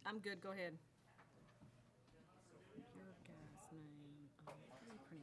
I'm good. Go ahead. Your guy's name. How do you pronounce his?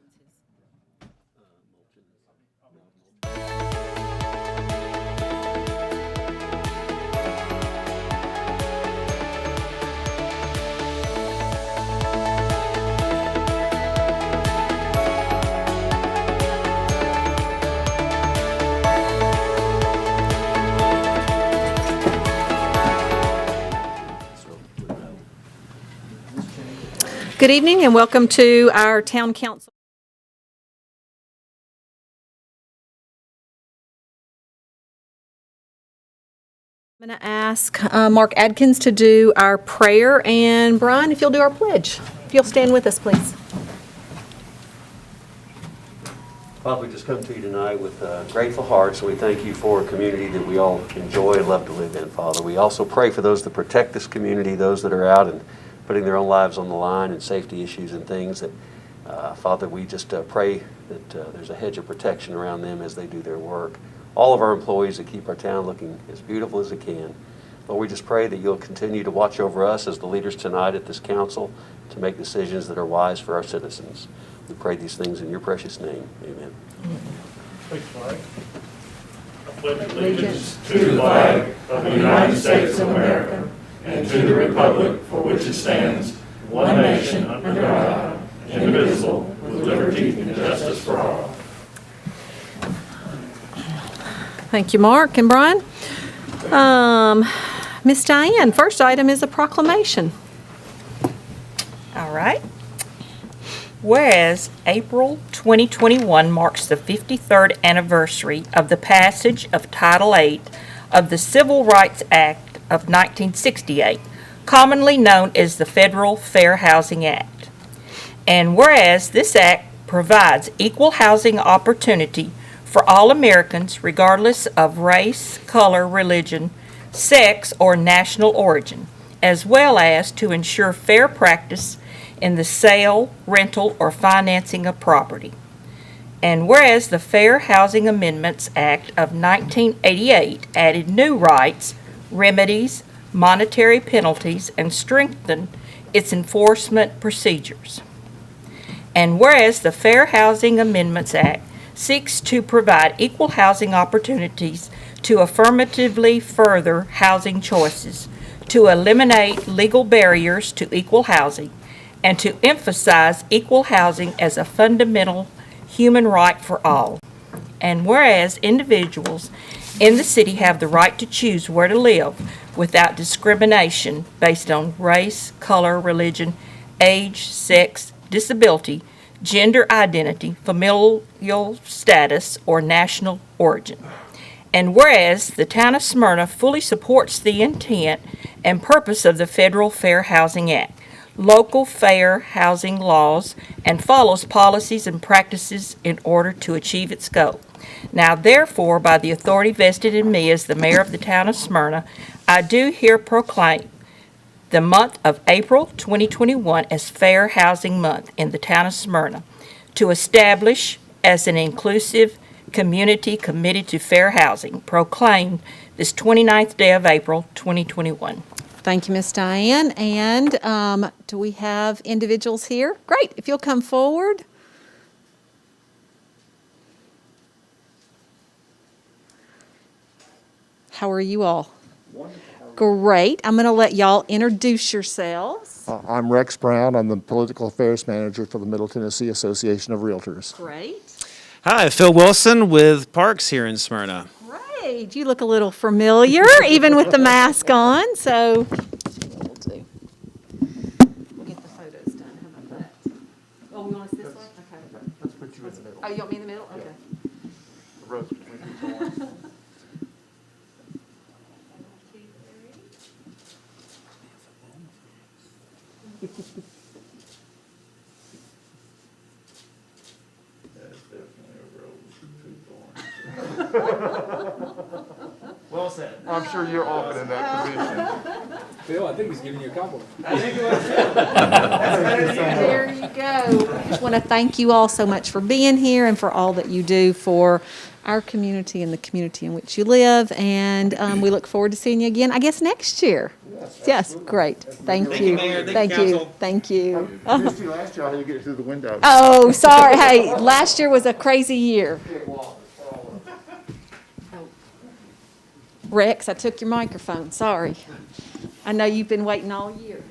Good evening and welcome to our town council. I'm going to ask Mark Adkins to do our prayer, and Brian, if you'll do our pledge. If you'll stand with us, please. Father, we just come to you tonight with grateful hearts. We thank you for a community that we all enjoy and love to live in, Father. We also pray for those that protect this community, those that are out and putting their own lives on the line, and safety issues and things that, Father, we just pray that there's a hedge of protection around them as they do their work. All of our employees that keep our town looking as beautiful as it can. Lord, we just pray that you'll continue to watch over us as the leaders tonight at this council to make decisions that are wise for our citizens. We pray these things in your precious name. Amen. Please flag. I pledge allegiance to the flag of the United States of America and to the republic for which it stands, one nation under God, indivisible, with liberty and justice for all. Thank you, Mark and Brian. Miss Diane, first item is a proclamation. All right. Whereas April 2021 marks the 53rd anniversary of the passage of Title VIII of the Civil Rights Act of 1968, commonly known as the Federal Fair Housing Act. And whereas this act provides equal housing opportunity for all Americans, regardless of race, color, religion, sex, or national origin, as well as to ensure fair practice in the sale, rental, or financing of property. And whereas the Fair Housing Amendments Act of 1988 added new rights, remedies, monetary penalties, and strengthened its enforcement procedures. And whereas the Fair Housing Amendments Act seeks to provide equal housing opportunities to affirmatively further housing choices, to eliminate legal barriers to equal housing, and to emphasize equal housing as a fundamental human right for all. And whereas individuals in the city have the right to choose where to live without discrimination based on race, color, religion, age, sex, disability, gender identity, familial status, or national origin. And whereas the town of Smyrna fully supports the intent and purpose of the Federal Fair Housing Act, local fair housing laws, and follows policies and practices in order to achieve its goal. Now, therefore, by the authority vested in me as the mayor of the town of Smyrna, I do here proclaim the month of April 2021 as Fair Housing Month in the town of Smyrna, to establish as an inclusive community committed to fair housing, proclaimed this 29th day of April 2021. Thank you, Miss Diane. And do we have individuals here? Great. If you'll come forward. How are you all? Great. I'm going to let y'all introduce yourselves. I'm Rex Brown. I'm the Political Affairs Manager for the Middle Tennessee Association of Realtors. Great. Hi, Phil Wilson with Parks here in Smyrna. Great. You look a little familiar, even with the mask on. So we'll do. We'll get the photos done. How about that? Oh, we want us this way? Okay. Let's put you in the middle. Oh, you want me in the middle? Okay. The rows between people. That's definitely a road with two thorns. Well said. I'm sure you're often in that position. Phil, I think he's giving you a compliment. There you go. I just want to thank you all so much for being here and for all that you do for our community and the community in which you live. And we look forward to seeing you again, I guess, next year. Yes, great. Thank you. Mayor. Thank Thank you, you. Council. Thank you. I missed you last year. How did you get through the window? Oh, sorry. Hey, last year was a crazy year. Rex, I took your microphone. Sorry. I know you've been waiting all year.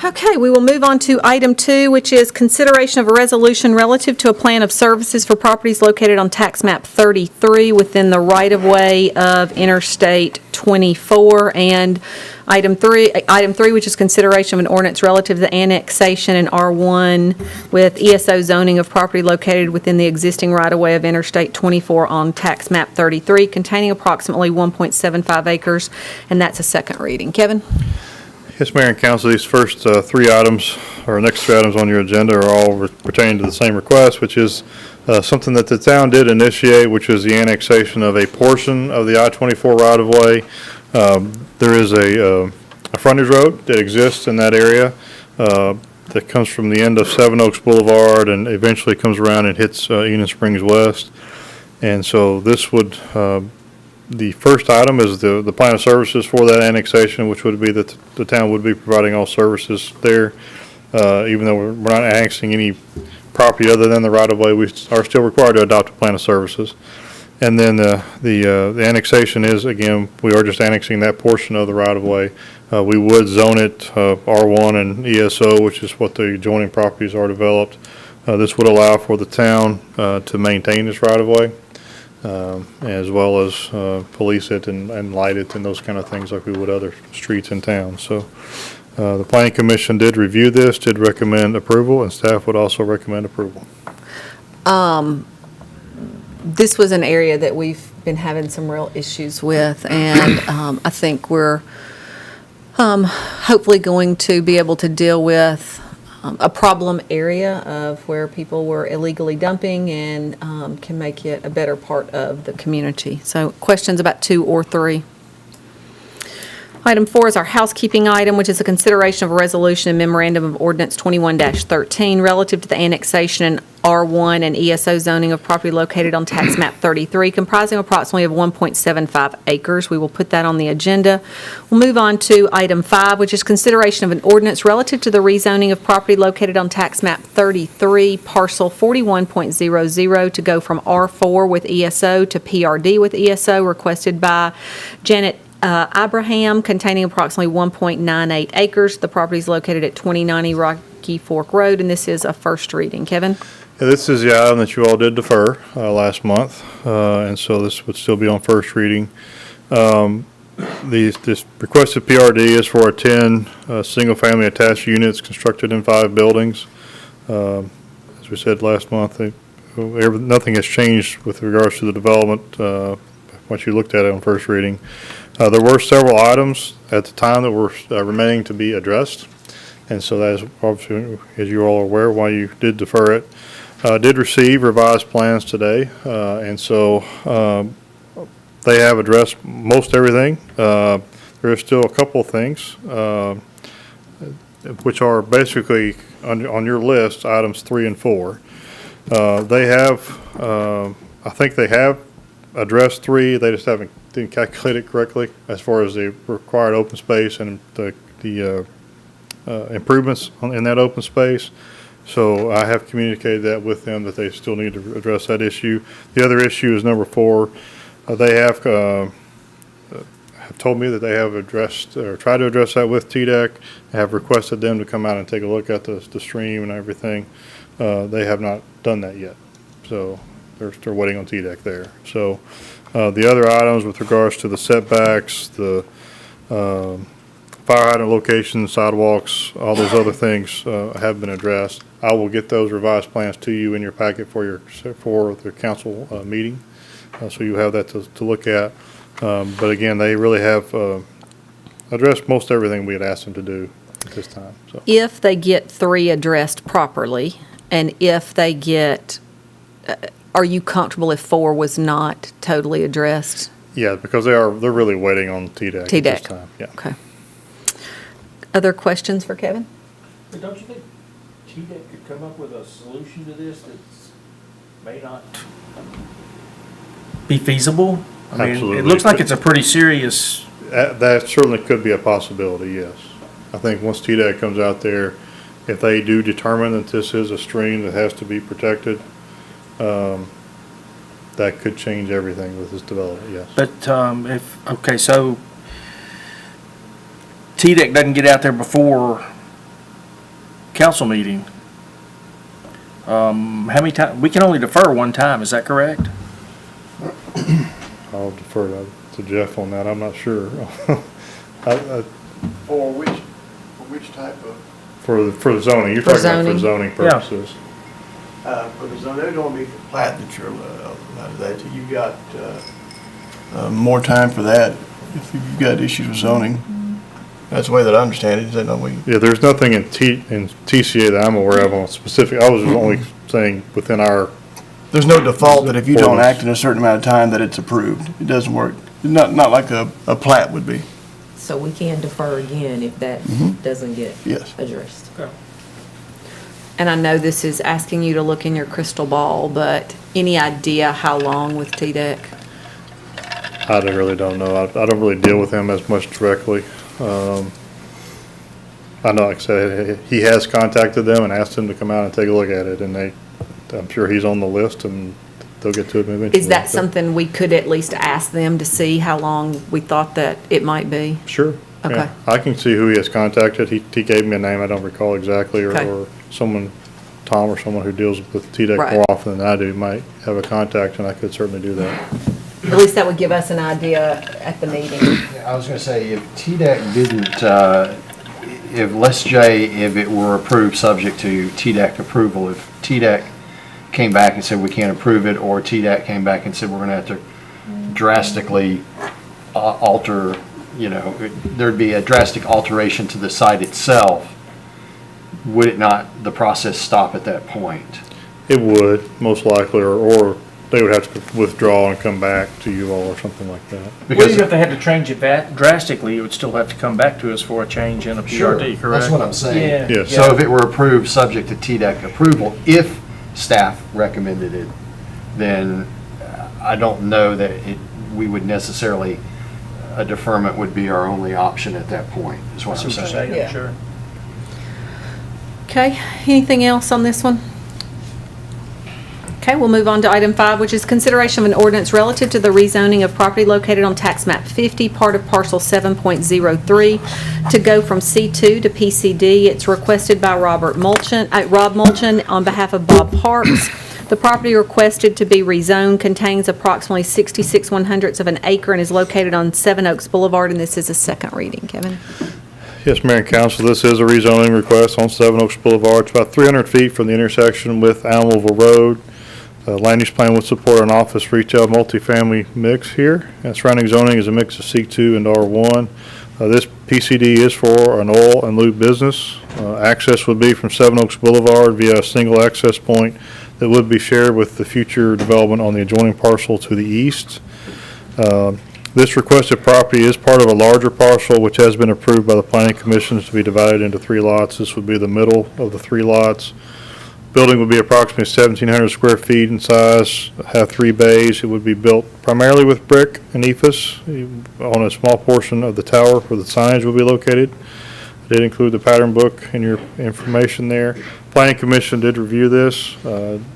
Okay, we will move on to item 2, which is consideration of a resolution relative to a plan of services for properties located on tax map 33 within the right-of-way of Interstate 24. And item 3, which is consideration of an ordinance relative to the annexation in R1 with ESO zoning of property located within the existing right-of-way of Interstate 24 on tax map 33, containing approximately 1.75 acres, and that's a second reading. Kevin? Yes, Mayor and Council, these first three items, or next three items on your agenda are all pertaining to the same request, which is something that the town did initiate, which is the annexation of a portion of the I-24 right-of-way. There is a frontage road that exists in that area that comes from the end of Seven Oaks Boulevard and eventually comes around and hits Union Springs West. And so this would the first item is the plan of services for that annexation, which would be that the town would be providing all services there. Even though we're not annexing any property other than the right-of-way, we are still required to adopt a plan of services. And then the annexation is, again, we are just annexing that portion of the right-of-way. We would zone it R1 and ESO, which is what the adjoining properties are developed. This would allow for the town to maintain this right-of-way. As well as police it and light it and those kind of things like we would other streets in town. So the Planning Commission did review this, did recommend approval, and staff would also recommend approval. This was an area that we've been having some real issues with, and I think we're hopefully going to be able to deal with a problem area of where people were illegally dumping and can make it a better part of the community. So questions about 2 or 3? Item 4 is our housekeeping item, which is a consideration of a resolution and memorandum of ordinance 21-13 relative to the annexation in R1 and ESO zoning of property located on tax map 33, comprising approximately of 1.75 acres. We will put that on the agenda. We'll move on to item 5, which is consideration of an ordinance relative to the rezoning of property located on tax map 33, parcel 41.00 to go from R4 with ESO to PRD with ESO, requested by Janet Abraham, containing approximately 1.98 acres. The property is located at 2090 Rocky Fork Road, and this is a first reading. Kevin? Yeah, this is the item that you all did defer last month, and so this would still be on first reading. This requested PRD is for 10 single-family attached units constructed in 5 buildings. As we said last month, nothing has changed with regards to the development once you looked at it on first reading. There were several items at the time that were remaining to be addressed, and so that is obviously, as you all are aware, why you did defer it. Did receive revised plans today, and so they have addressed most everything. There are still a couple of things, which are basically on your list, items 3 and 4. They have, I think they have addressed 3. They just didn't calculate it correctly as far as the required open space and the improvements in that open space. So I have communicated that with them that they still need to address that issue. The other issue is number 4. They have told me that they have addressed or tried to address that with TDEC. I have requested them to come out and take a look at the stream and everything. They have not done that yet. So they're still waiting on TDEC there. So the other items with regards to the setbacks, the fire hydrant locations, sidewalks, all those other things have been addressed. I will get those revised plans to you in your packet for the council meeting, so you have that to look at. But again, they really have addressed most everything we had asked them to do. at this time, so. If they get 3 addressed properly, and if they get, are you comfortable if 4 was not totally addressed? Yeah, because they're really waiting on TDEC at this TDEC. time, yeah. Okay. Other questions for Kevin? But don't you think TDEC could come up with a solution to this that's may not be feasible? I mean, Absolutely. it looks like it's a pretty serious. That certainly could be a possibility, yes. I think once TDEC comes out there, if they do determine that this is a stream that has to be protected, that could change everything with this development, yes. But so TDEC doesn't get out there before council meeting. How many times? We can only defer one time, is that correct? I'll defer that to Jeff on that, I'm not sure. For which type of, For the zoning, you're For talking about for zoning. zoning purposes. for the zone, there's gonna be the plat that you're, that you've got, more time for that if you've got issues with zoning. That's the way that I understand it, is that no we? Yeah, there's nothing in TCA that I'm aware of on specific, I was just only saying within our, There's no default that if you don't act in a certain amount of time that it's approved. It doesn't work. Not like a plat would be. So we can defer again if that doesn't get Yes. addressed. And I know this is asking you to look in your crystal ball, but any idea how long with TDEC? I really don't know. I don't really deal with him as much directly. I know, like I said, he has contacted them and asked them to come out and take a look at it, and I'm sure he's on the list, and they'll get to it eventually. Is that something we could at least ask them to see how long we thought that it might be? Sure. Okay. Yeah. I can see who he has contacted. He gave me a name, I don't recall exactly, Okay. or someone, Tom or someone who deals with TDEC Right. more often than I do might have a contact, and I could certainly do that. At least that would give us an idea at the meeting. I was gonna say, if TDEC didn't, if it were approved subject to TDEC approval, if TDEC came back and said we can't approve it, or TDEC came back and said we're gonna have to drastically alter, there'd be a drastic alteration to the site itself, would it not, the process stop at that point? It would, most likely, or they would have to withdraw and come back to you all or something like that. Well, Because even if they had to change it drastically, it would still have to come back to us for a change in a PRD, correct? that's what I'm saying. Yeah. Yes. yeah. So if it were approved subject to TDEC approval, if staff recommended it, then I don't know that we would necessarily, a deferment would be our only option at that point, is what That's I'm what you're saying. saying, Yeah. sure. Okay, anything else on this one? Okay, we'll move on to item 5, which is consideration of an ordinance relative to the rezoning of property located on tax map 50, part of parcel 7.03, to go from C2 to PCD. It's requested by Rob Mulchin on behalf of Bob Parks. The property requested to be rezoned contains approximately 66/100ths of an acre and is located on 7 Oaks Boulevard, and this is a second reading. Kevin? Yes, Mayor and Council, this is a rezoning request on 7 Oaks Boulevard. It's about 300 feet from the intersection with Almoville Road. Land use plan would support an office, retail, multifamily mix here. Surrounding zoning is a mix of C2 and R1. This PCD is for an oil and lube business. Access would be from 7 Oaks Boulevard via a single access point that would be shared with the future development on the adjoining parcel to the east. This requested property is part of a larger parcel which has been approved by the Planning Commission to be divided into 3 lots. This would be the middle of the 3 lots. Building would be approximately 1,700 square feet in size, have 3 bays. It would be built primarily with brick and ephes on a small portion of the tower where the signage will be located. I did include the pattern book in your information there. Planning Commission did review this,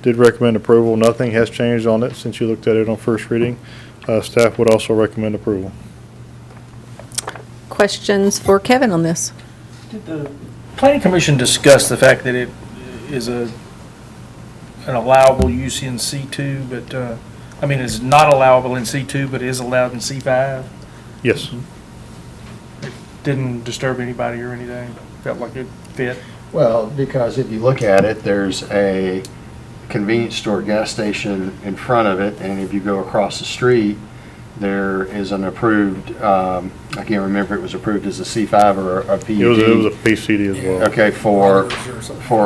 did recommend approval. Nothing has changed on it since you looked at it on first reading. Staff would also recommend approval. Questions for Kevin on this? Did the Planning Commission discuss the fact that it is an allowable use in C2, but, it's not allowable in C2, but is allowed in C5? Yes. Didn't disturb anybody or anything? Felt like it fit? Well, because if you look at it, there's a convenience store gas station in front of it, and if you go across the street, there is an approved, I can't remember if it was approved as a C5 or a PUD. It was a PCD as well. Okay, for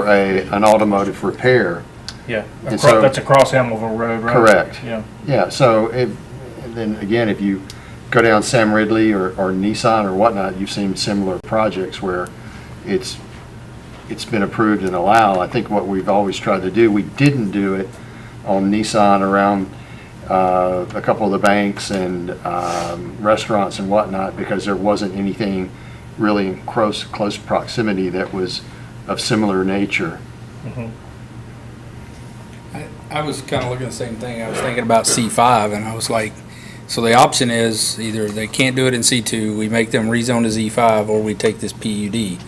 an automotive repair. Yeah, And so- that's across Hamilville Road, right? Correct. Yeah. Yeah, so and then again, if you go down Sam Ridley or Nissan or whatnot, you've seen similar projects where it's been approved and allowed. I think what we've always tried to do, we didn't do it on Nissan around a couple of the banks and restaurants and whatnot because there wasn't anything really in close proximity that was of similar nature. I was kind of looking at the same thing. I was thinking about C5, and I was like, so the option is either they can't do it in C2, we make them rezone to Z5, or we take this PUD.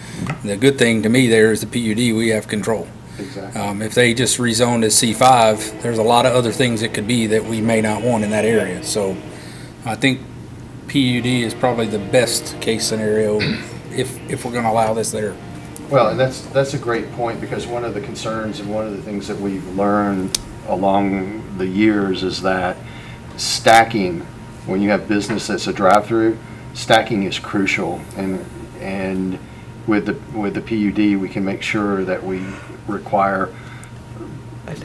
The good thing to me there is the PUD, we have control. Exactly. If they just rezoned as C5, there's a lot of other things it could be that we may not want in that area. So I think PUD is probably the best case scenario if we're going to allow this there. Well, and that's a great point, because one of the concerns and one of the things that we've learned along the years is that stacking, when you have business that's a drive-through, stacking is crucial. And with the PUD, we can make sure that we require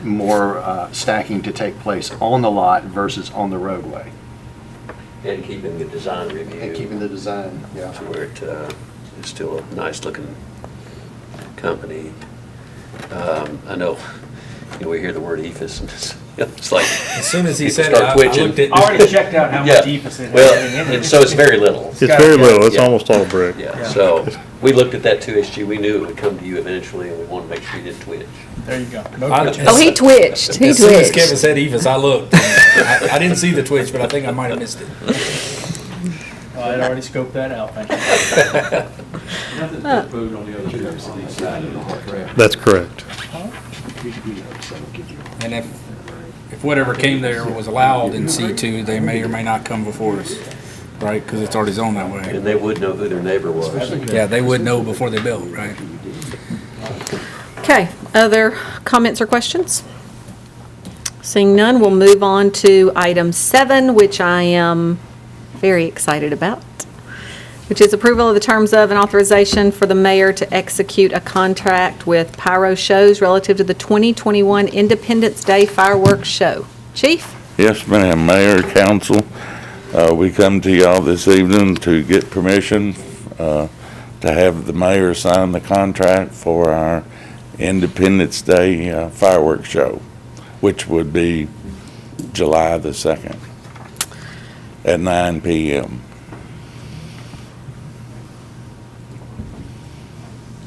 more stacking to take place on the lot versus on the roadway. And keeping the design review. And keeping the design, yeah. To where it is still a nice-looking company. I know, we hear the word EFS, and it's like. As soon as he people said it, start I twitching. looked at. I already checked out how Yeah. much EFS it Well, has. and so it's very little. It's very little, it's Yeah. almost all brick. Yeah, so we looked at that too, SG. We knew it would come to you eventually, and we wanted to make sure you didn't twitch. There you go. No I- question. Oh, he twitched. He As soon as Kevin twitched. said EFS, I looked. I didn't see the twitch, but I think I might have missed it. I had already scoped that out, thank you. That's correct. And if whatever came there was allowed in C2, they may or may not come before us, right? Because it's already zoned that way. And they would know who their neighbor was. Yeah, they would know before they built, right? Okay, other comments or questions? Seeing none, we'll move on to item 7, which I am very excited about, which is approval of the terms of and authorization for the mayor to execute a contract with Pyro Shows relative to the 2021 Independence Day fireworks show. Chief? Yes, ma'am, Mayor, Council, we come to y'all this evening to get permission to have the mayor sign the contract for our Independence Day fireworks show, which would be July the 2nd at 9 p.m.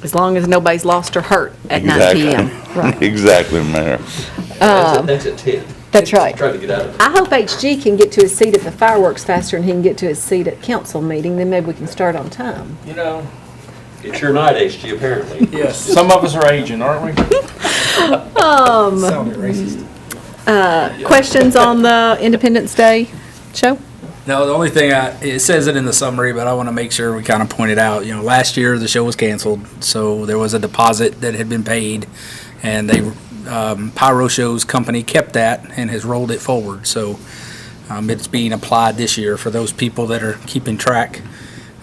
As long as nobody's lost or hurt at 9 p.m. Right. Exactly, Mayor. That's at 10. That's right. Trying to get out of it. I hope HG can get to his seat at the fireworks faster than he can get to his seat at council meeting, then maybe we can start on time. You know, It's your night, HG, apparently. yes, some of us are aging, aren't we? Sounded racist. Questions on the Independence Day show? No, the only thing, it says it in the summary, but I want to make sure we kind of point it out. You know, last year the show was canceled, so there was a deposit that had been paid, and Pyro Shows company kept that and has rolled it forward. So it's being applied this year for those people that are keeping track.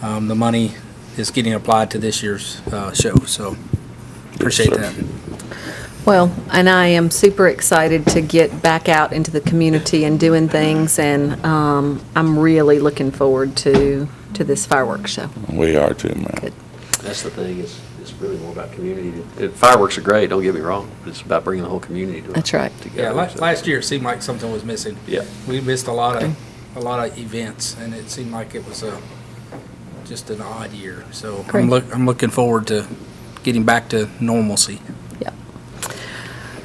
The money is getting applied to this year's show, so appreciate sir. that. Well, and I am super excited to get back out into the community and doing things, and I'm really looking forward to this fireworks show. We are too, ma'am. Good. That's the thing, it's really more about community. Fireworks are great, don't get me wrong, but it's about bringing the whole community That's right. together. Yeah, so. last year it seemed like something was missing. Yeah. We missed a lot of events, and it seemed like it was just an odd year. So Great. I'm looking forward to getting back to normalcy. Yep.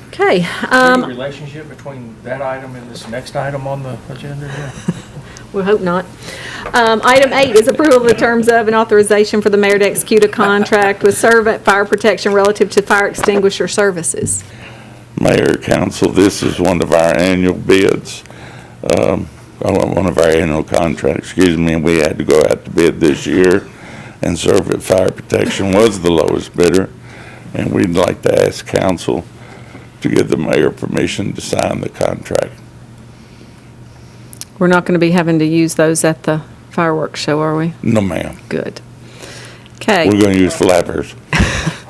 Okay. Any relationship between that item and this next item on the agenda here? We hope not. Item 8 is approval of the terms of and authorization for the mayor to execute a contract with Servant Fire Protection relative to fire extinguisher services. Mayor, Council, this is one of our annual bids, one of our annual contracts, excuse me, and we had to go out to bid this year, and Servant Fire Protection was the lowest bidder, and we'd like to ask Council to give the mayor permission to sign the contract. We're not going to be having to use those at the fireworks show, are we? No, ma'am. Good. Okay. We're going to use flappers.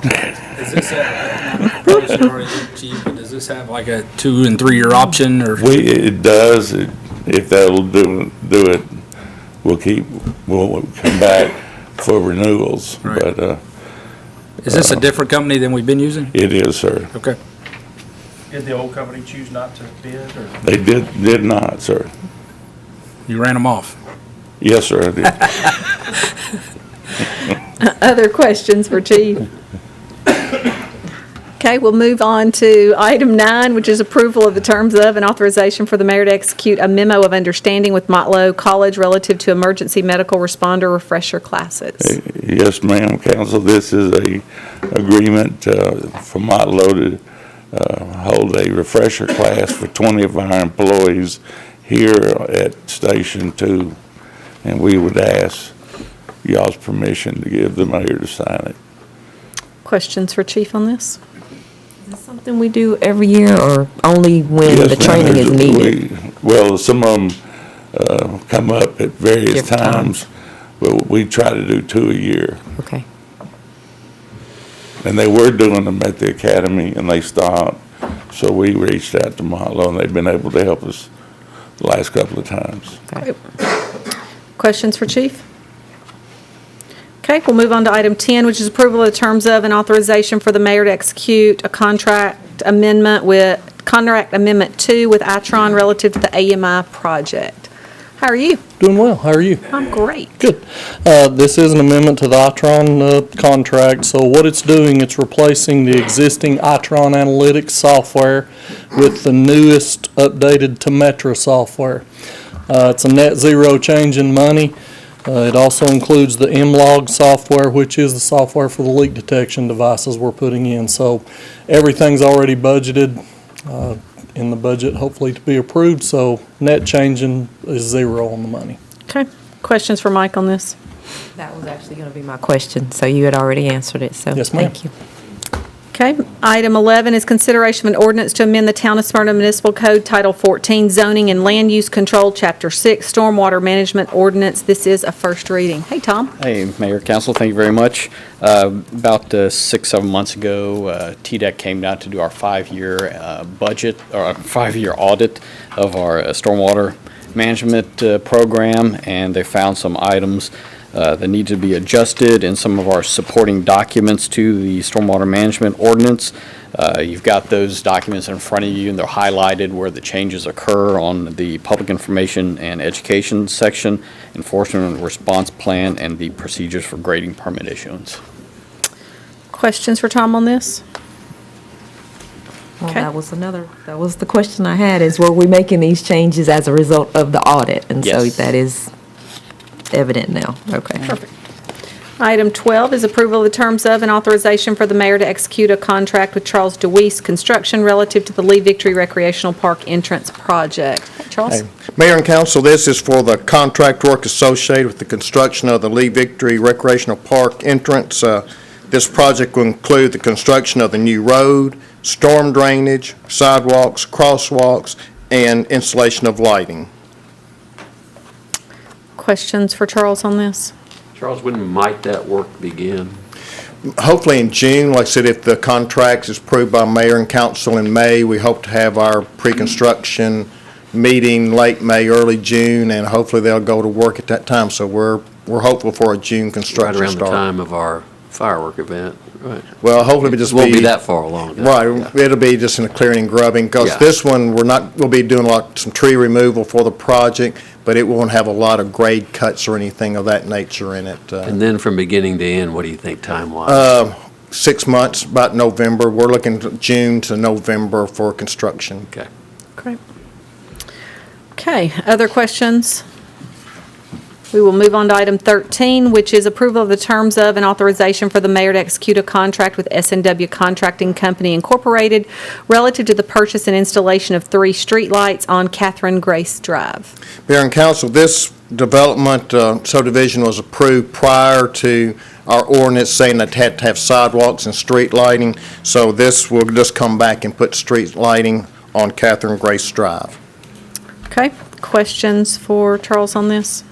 Does this have, probably should already look cheap, but does this have like a 2 and 3 year option or? It does. If that'll do it, we'll come back for renewals. Right. But Is this a different company than we've been using? it is, sir. Okay. Did the old company choose not to bid, or? They did not, sir. You ran them off. Yes, sir, I did. Other questions for Chief? Okay, we'll move on to item 9, which is approval of the terms of and authorization for the mayor to execute a memo of understanding with Motlow College relative to emergency medical responder refresher classes. Yes, ma'am, council, this is a agreement for Motlow to hold a refresher class for 20 of our employees here at Station 2. And we would ask y'all's permission to give the mayor to sign it. Questions for Chief on this? Is this something we do every year or only when Yes, the ma'am, training is needed? Well, some of them come up at various Different times, but we try to do 2 a year. Okay. And they were doing them at the academy, and they stopped. So we reached out to Motlow, and they've been able to help us the last couple of times. Okay. Questions for Chief? Okay, we'll move on to item 10, which is approval of the terms of and authorization for the mayor to execute a contract amendment 2 with Itron relative to the AMI project. How are you? Doing well. How are you? I'm great. Good. This is an amendment to the Itron contract. So what it's doing, it's replacing the existing Itron analytics software with the newest updated Temetra software. It's a net zero change in money. It also includes the MLog software, which is the software for the leak detection devices we're putting in. So everything's already budgeted in the budget, hopefully to be approved. So net changing is zero on the money. Okay, questions for Mike on this? That was actually going to be my question, so you had already answered it, so Yes, ma'am. thank you. Okay, item 11 is consideration of an ordinance to amend the Town of Smyrna Municipal Code, Title 14, Zoning and Land Use Control, Chapter 6, Stormwater Management Ordinance. This is a first reading. Hey, Tom. Hey, Mayor, Council, thank you very much. About 6-7 months ago, TDEC came down to do our 5-year budget, or 5-year audit of our stormwater management program, and they found some items that need to be adjusted in some of our supporting documents to the stormwater management ordinance. You've got those documents in front of you, and they're highlighted where the changes occur on the public information and education section, enforcement and response plan, and the procedures for grading permit issuance. Questions for Tom on this? Well, Okay. that was the question I had, is were we making these changes as a result of the audit? And so Yes. that is evident now. Okay. Perfect. Item 12 is approval of the terms of and authorization for the mayor to execute a contract with Charles DeWeese Construction relative to the Lee Victory Recreational Park entrance project. Hey, Charles? Hey, Mayor and council, this is for the contract work associated with the construction of the Lee Victory Recreational Park entrance. This project will include the construction of the new road, storm drainage, sidewalks, crosswalks, and installation of lighting. Questions for Charles on this? Charles, when might that work begin? Hopefully in June, like I said, if the contract is approved by mayor and council in May, we hope to have our pre-construction meeting late May, early June, and hopefully they'll go to work at that time. So we're hopeful for a June Right construction around the start. time of our firework event, right? Well, hopefully it'll just Won't be that far along. Right, Yeah. it'll be just in the clearing and grubbing, because Yeah. this one, we'll be doing some tree removal for the project, but it won't have a lot of grade cuts or anything of that nature in it. And then from beginning to end, what do you think time-wise? 6 months, about November. We're looking to June to November for construction. Okay. Great. Okay, other questions? We will move on to item 13, which is approval of the terms of and authorization for the mayor to execute a contract with S&W Contracting Company Incorporated relative to the purchase and installation of 3 streetlights on Catherine Grace Drive. Mayor and council, this development subdivision was approved prior to our ordinance saying that it had to have sidewalks and street lighting. So this will just come back and put street lighting on Catherine Grace Drive. Okay, questions for Charles on this?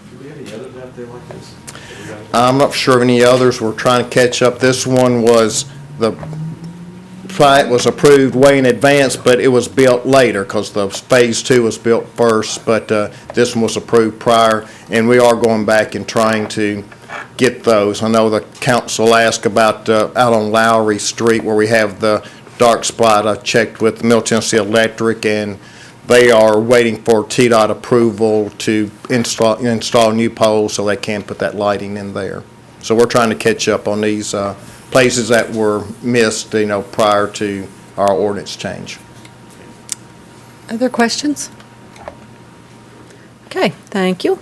I'm not sure of any others. We're trying to catch up. This one was, the plat was approved way in advance, but it was built later because the phase 2 was built first, but this one was approved prior, and we are going back and trying to get those. I know the council asked about out on Lowry Street where we have the dark spot. I checked with Middle Tennessee Electric, and they are waiting for TDOT approval to install new poles so they can put that lighting in there. So we're trying to catch up on these places that were missed, prior to our ordinance change. Other questions? Okay, thank you.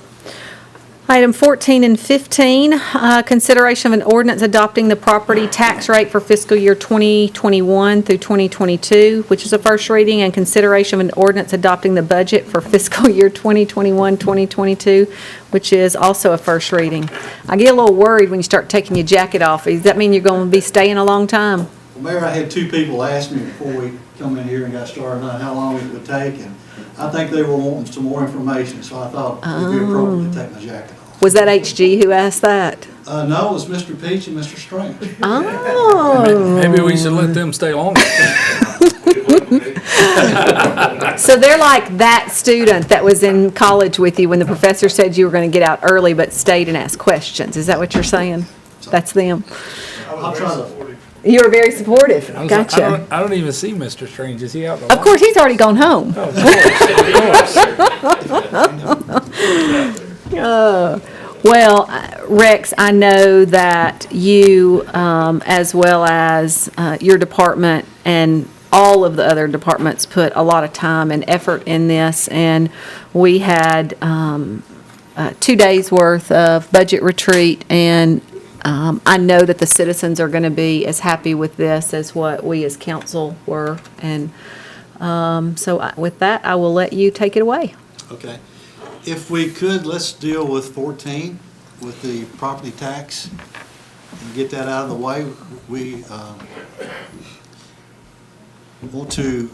Item 14 and 15, consideration of an ordinance adopting the property tax rate for fiscal year 2021 through 2022, which is a first reading, and consideration of an ordinance adopting the budget for fiscal year 2021-2022, which is also a first reading. I get a little worried when you start taking your jacket off. Does that mean you're going to be staying a long time? Well, Mayor, I had 2 people ask me before we come in here and got started on how long it would take, and I think they were wanting some more information, so I thought it would be appropriate to take my jacket off. Was that HG who asked that? No, it was Mr. Peach and Mr. Strange. Oh. Maybe we should let them stay longer. So they're like that student that was in college with you when the professor said you were going to get out early but stayed and asked questions. Is that what you're saying? That's them. I'll try to. You were very supportive. Gotcha. I don't even see Mr. Strange. Is he out? Of course, he's already gone home. Well, Rex, I know that you, as well as your department and all of the other departments, put a lot of time and effort in this, and we had 2 days' worth of budget retreat, and I know that the citizens are going to be as happy with this as what we as council were, and so with that, I will let you take it away. Okay. If we could, let's deal with 14, with the property tax, and get that out of the way. We want to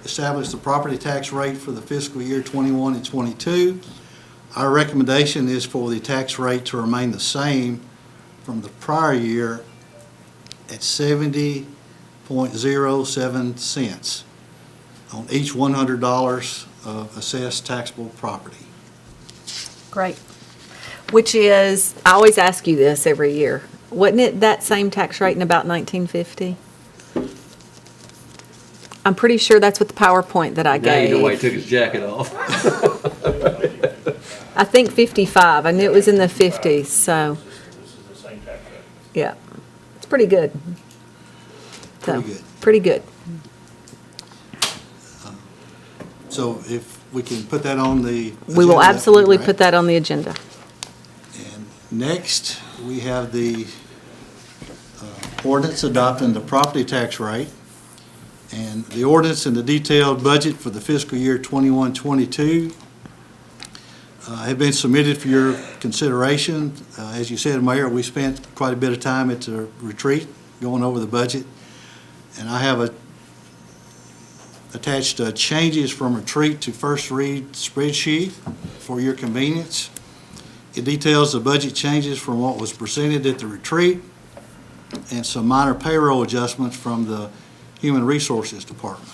establish the property tax rate for the fiscal year 21 and 22. Our recommendation is for the tax rate to remain the same from the prior year at 70.07 cents on each $100 of assessed taxable property. Great. Which is, I always ask you this every year, wasn't it that same tax rate in about 1950? I'm pretty sure that's what the PowerPoint that I Now you know why he gave. took his jacket off. I think 55. I knew it was in the 50s, so, yeah. It's pretty good. So, Pretty good. pretty good. So if we can put that on the agenda. We will that'd be absolutely great. put that on the agenda. And next, we have the ordinance adopting the property tax rate. And the ordinance and the detailed budget for the fiscal year 21-22 have been submitted for your consideration. As you said, Mayor, we spent quite a bit of time at the retreat going over the budget. And I have attached changes from retreat to first read spreadsheet for your convenience. It details the budget changes from what was presented at the retreat and some minor payroll adjustments from the Human Resources Department.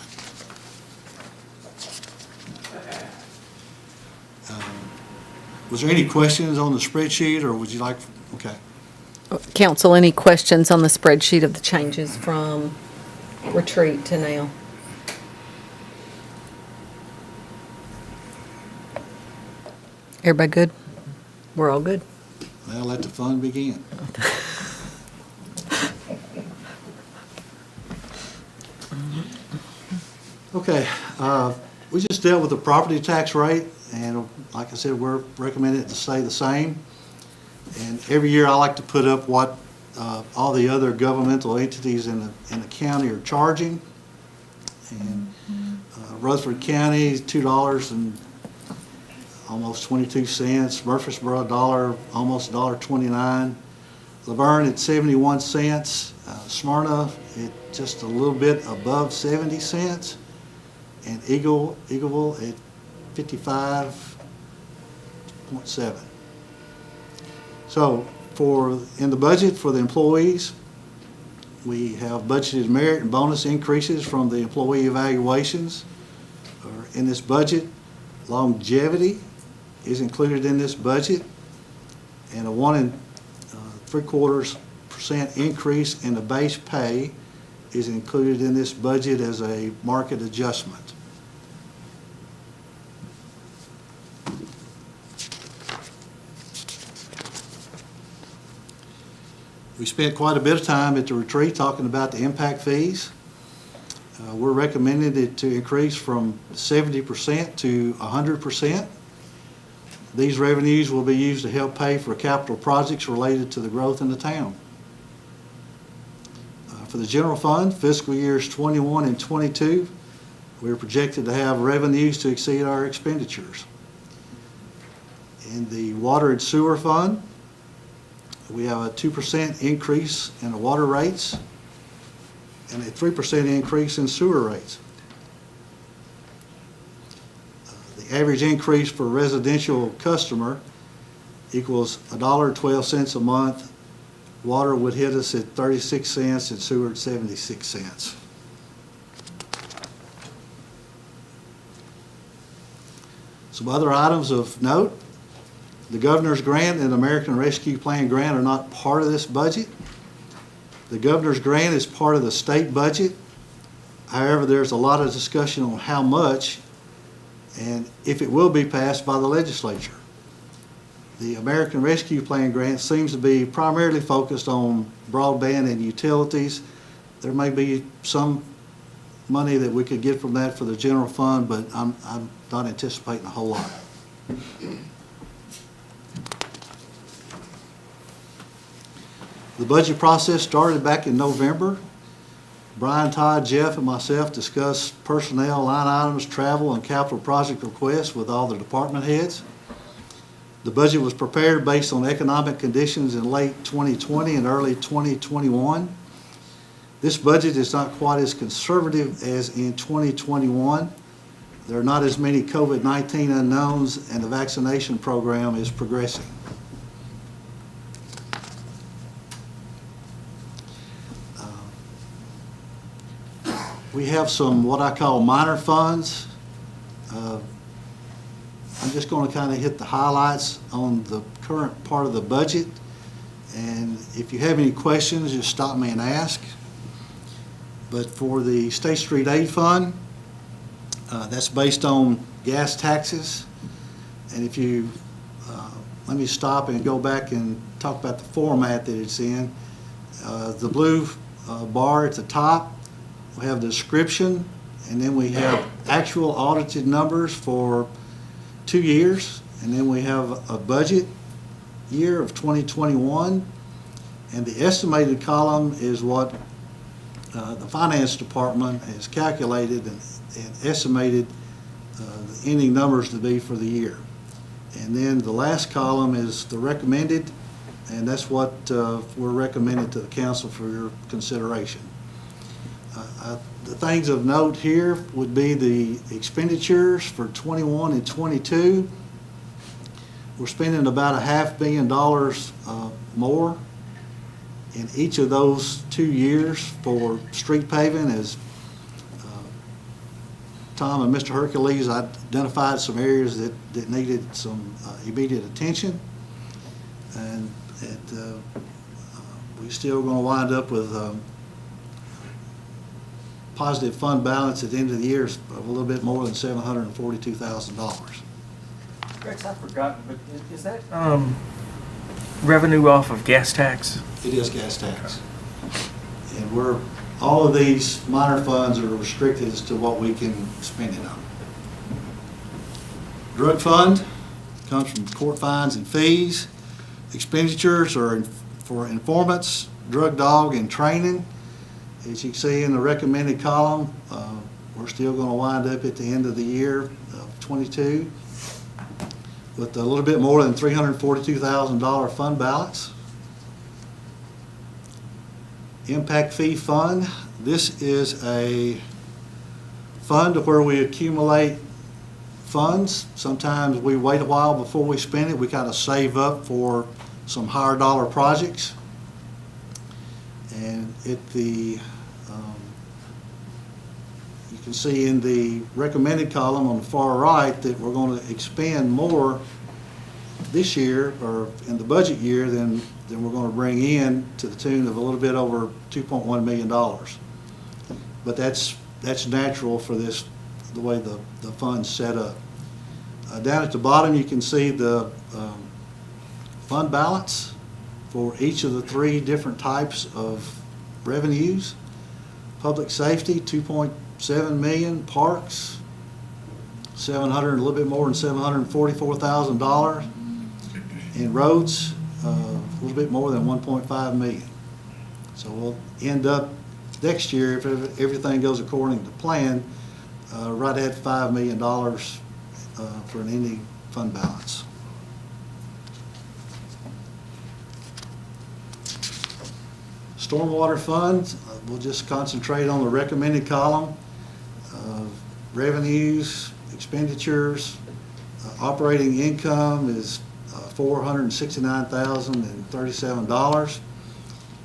Was there any questions on the spreadsheet, or would you like, okay. Council, any questions on the spreadsheet of the changes from retreat to now? Everybody good? We're all good? Well, let the fun begin. Okay, we just dealt with the property tax rate, and like I said, we're recommending it to stay the same. And every year I like to put up what all the other governmental entities in the county are charging. And Rutherford County, $2 and almost 22 cents. Murfreesboro, almost $1.29. Laverne at 71 cents. Smyrna at just a little bit above 70 cents. And Eagleville at $55.7. So in the budget for the employees, we have budgeted merit and bonus increases from the employee evaluations. In this budget, longevity is included in this budget, and a 1 3/4% increase in the base pay is included in this budget as a market adjustment. We spent quite a bit of time at the retreat talking about the impact fees. We're recommending it to increase from 70% to 100%. These revenues will be used to help pay for capital projects related to the growth in the town. For the general fund, fiscal years 21 and 22, we're projected to have revenues to exceed our expenditures. In the water and sewer fund, we have a 2% increase in the water rates and a 3% increase in sewer rates. The average increase for a residential customer equals $1.12 a month. Water would hit us at 36 cents and sewer at 76 cents. Some other items of note: the Governor's Grant and American Rescue Plan Grant are not part of this budget. The Governor's Grant is part of the state budget. However, there's a lot of discussion on how much and if it will be passed by the legislature. The American Rescue Plan Grant seems to be primarily focused on broadband and utilities. There may be some money that we could get from that for the general fund, but I'm not anticipating a whole lot. The budget process started back in November. Brian, Todd, Jeff, and myself discussed personnel, line items, travel, and capital project requests with all the department heads. The budget was prepared based on economic conditions in late 2020 and early 2021. This budget is not quite as conservative as in 2021. There are not as many COVID-19 unknowns, and the vaccination program is progressing. We have some what I call minor funds. I'm just going to kind of hit the highlights on the current part of the budget, and if you have any questions, just stop me and ask. But for the State Street Aid Fund, that's based on gas taxes, and if you let me stop and go back and talk about the format that it's in. The blue bar at the top, we have the description, and then we have actual audited numbers for 2 years, and then we have a budget year of 2021, and the estimated column is what the finance department has calculated and estimated the ending numbers to be for the year. And then the last column is the recommended, and that's what we're recommending to the council for your consideration. The things of note here would be the expenditures for 21 and 22. We're spending about $500 million more in each of those 2 years for street paving, as Tom and Mr. Hercules identified some areas that needed some immediate attention. And we're still going to wind up with positive fund balance at the end of the year of a little bit more than $742,000. Rex, I've forgotten, but is that revenue off of gas tax? It is gas tax. And all of these minor funds are restricted as to what we can spend it on. Drug fund comes from court fines and fees. Expenditures are for informants, drug dog, and training. As you can see in the recommended column, we're still going to wind up at the end of the year of 22 with a little bit more than $342,000 fund balance. Impact fee fund. This is a fund where we accumulate funds. Sometimes we wait a while before we spend it. We kind of save up for some higher dollar projects. And you can see in the recommended column on the far right that we're going to expend more this year, or in the budget year, than we're going to bring in, to the tune of a little bit over $2.1 million. But that's natural for this, the way the fund's set up. Down at the bottom, you can see the fund balance for each of the three different types of revenues. Public safety, 2.7 million. Parks, a little bit more than $744,000. And roads, a little bit more than 1.5 million. So we'll end up next year, if everything goes according to plan, right at $5 million for an ending fund balance. Stormwater fund, we'll just concentrate on the recommended column. Revenues, expenditures, operating income is $469,037.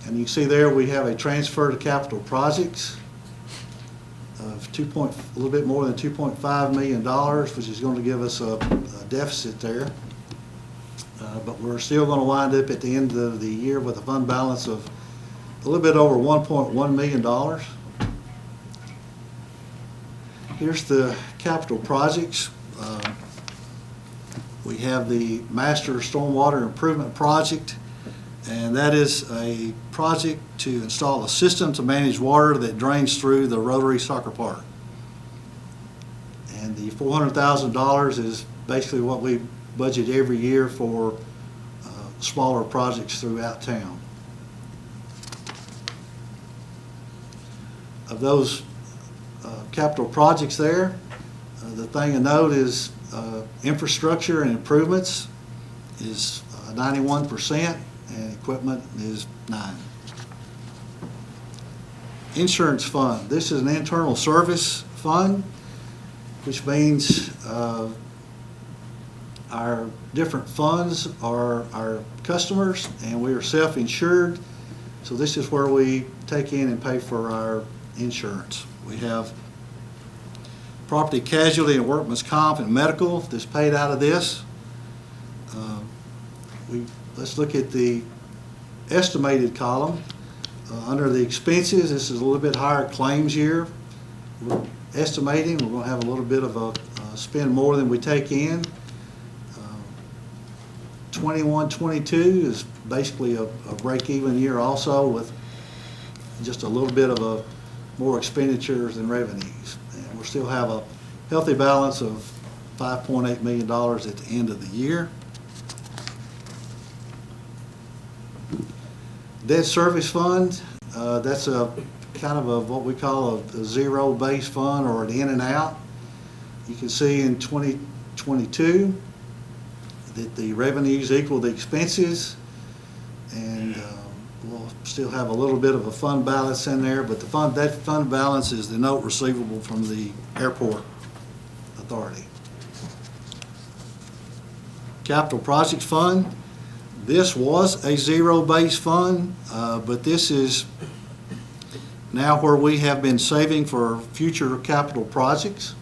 And you can see there we have a transfer to capital projects of a little bit more than $2.5 million, which is going to give us a deficit there. But we're still going to wind up at the end of the year with a fund balance of a little bit over $1.1 million. Here's the capital projects. We have the Master Stormwater Improvement Project, and that is a project to install a system to manage water that drains through the Rotary Soccer Park. And the $400,000 is basically what we budget every year for smaller projects throughout town. Of those capital projects there, the thing to note is infrastructure and improvements is 91%, and equipment is 9%. Insurance fund. This is an internal service fund, which means our different funds are our customers, and we are self-insured. So this is where we take in and pay for our insurance. We have property casualty and workman's comp and medical that's paid out of this. Let's look at the estimated column. Under the expenses, this is a little bit higher claims year. We're estimating we're going to have a little bit of a spend more than we take in. 21-22 is basically a break-even year also, with just a little bit of a more expenditures than revenues. And we'll still have a healthy balance of $5.8 million at the end of the year. Debt service fund, that's a kind of what we call a zero-based fund, or an in and out. You can see in 2022 that the revenues equal the expenses, and we'll still have a little bit of a fund balance in there, but that fund balance is the note receivable from the airport authority. Capital projects fund. This was a zero-based fund, but this is now where we have been saving for future capital projects.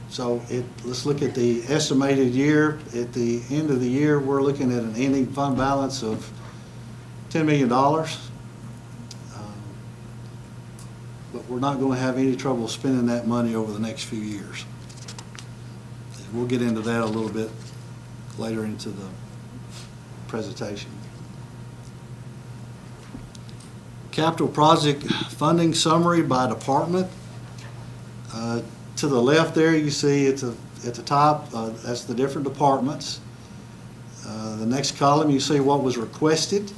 So let's look at the estimated year. At the end of the year, we're looking at an ending fund balance of $10 million. But we're not going to have any trouble spending that money over the next few years. We'll get into that a little bit later into the presentation. Capital project funding summary by department. To the left there, you see at the top, that's the different departments. The next column, you see what was requested,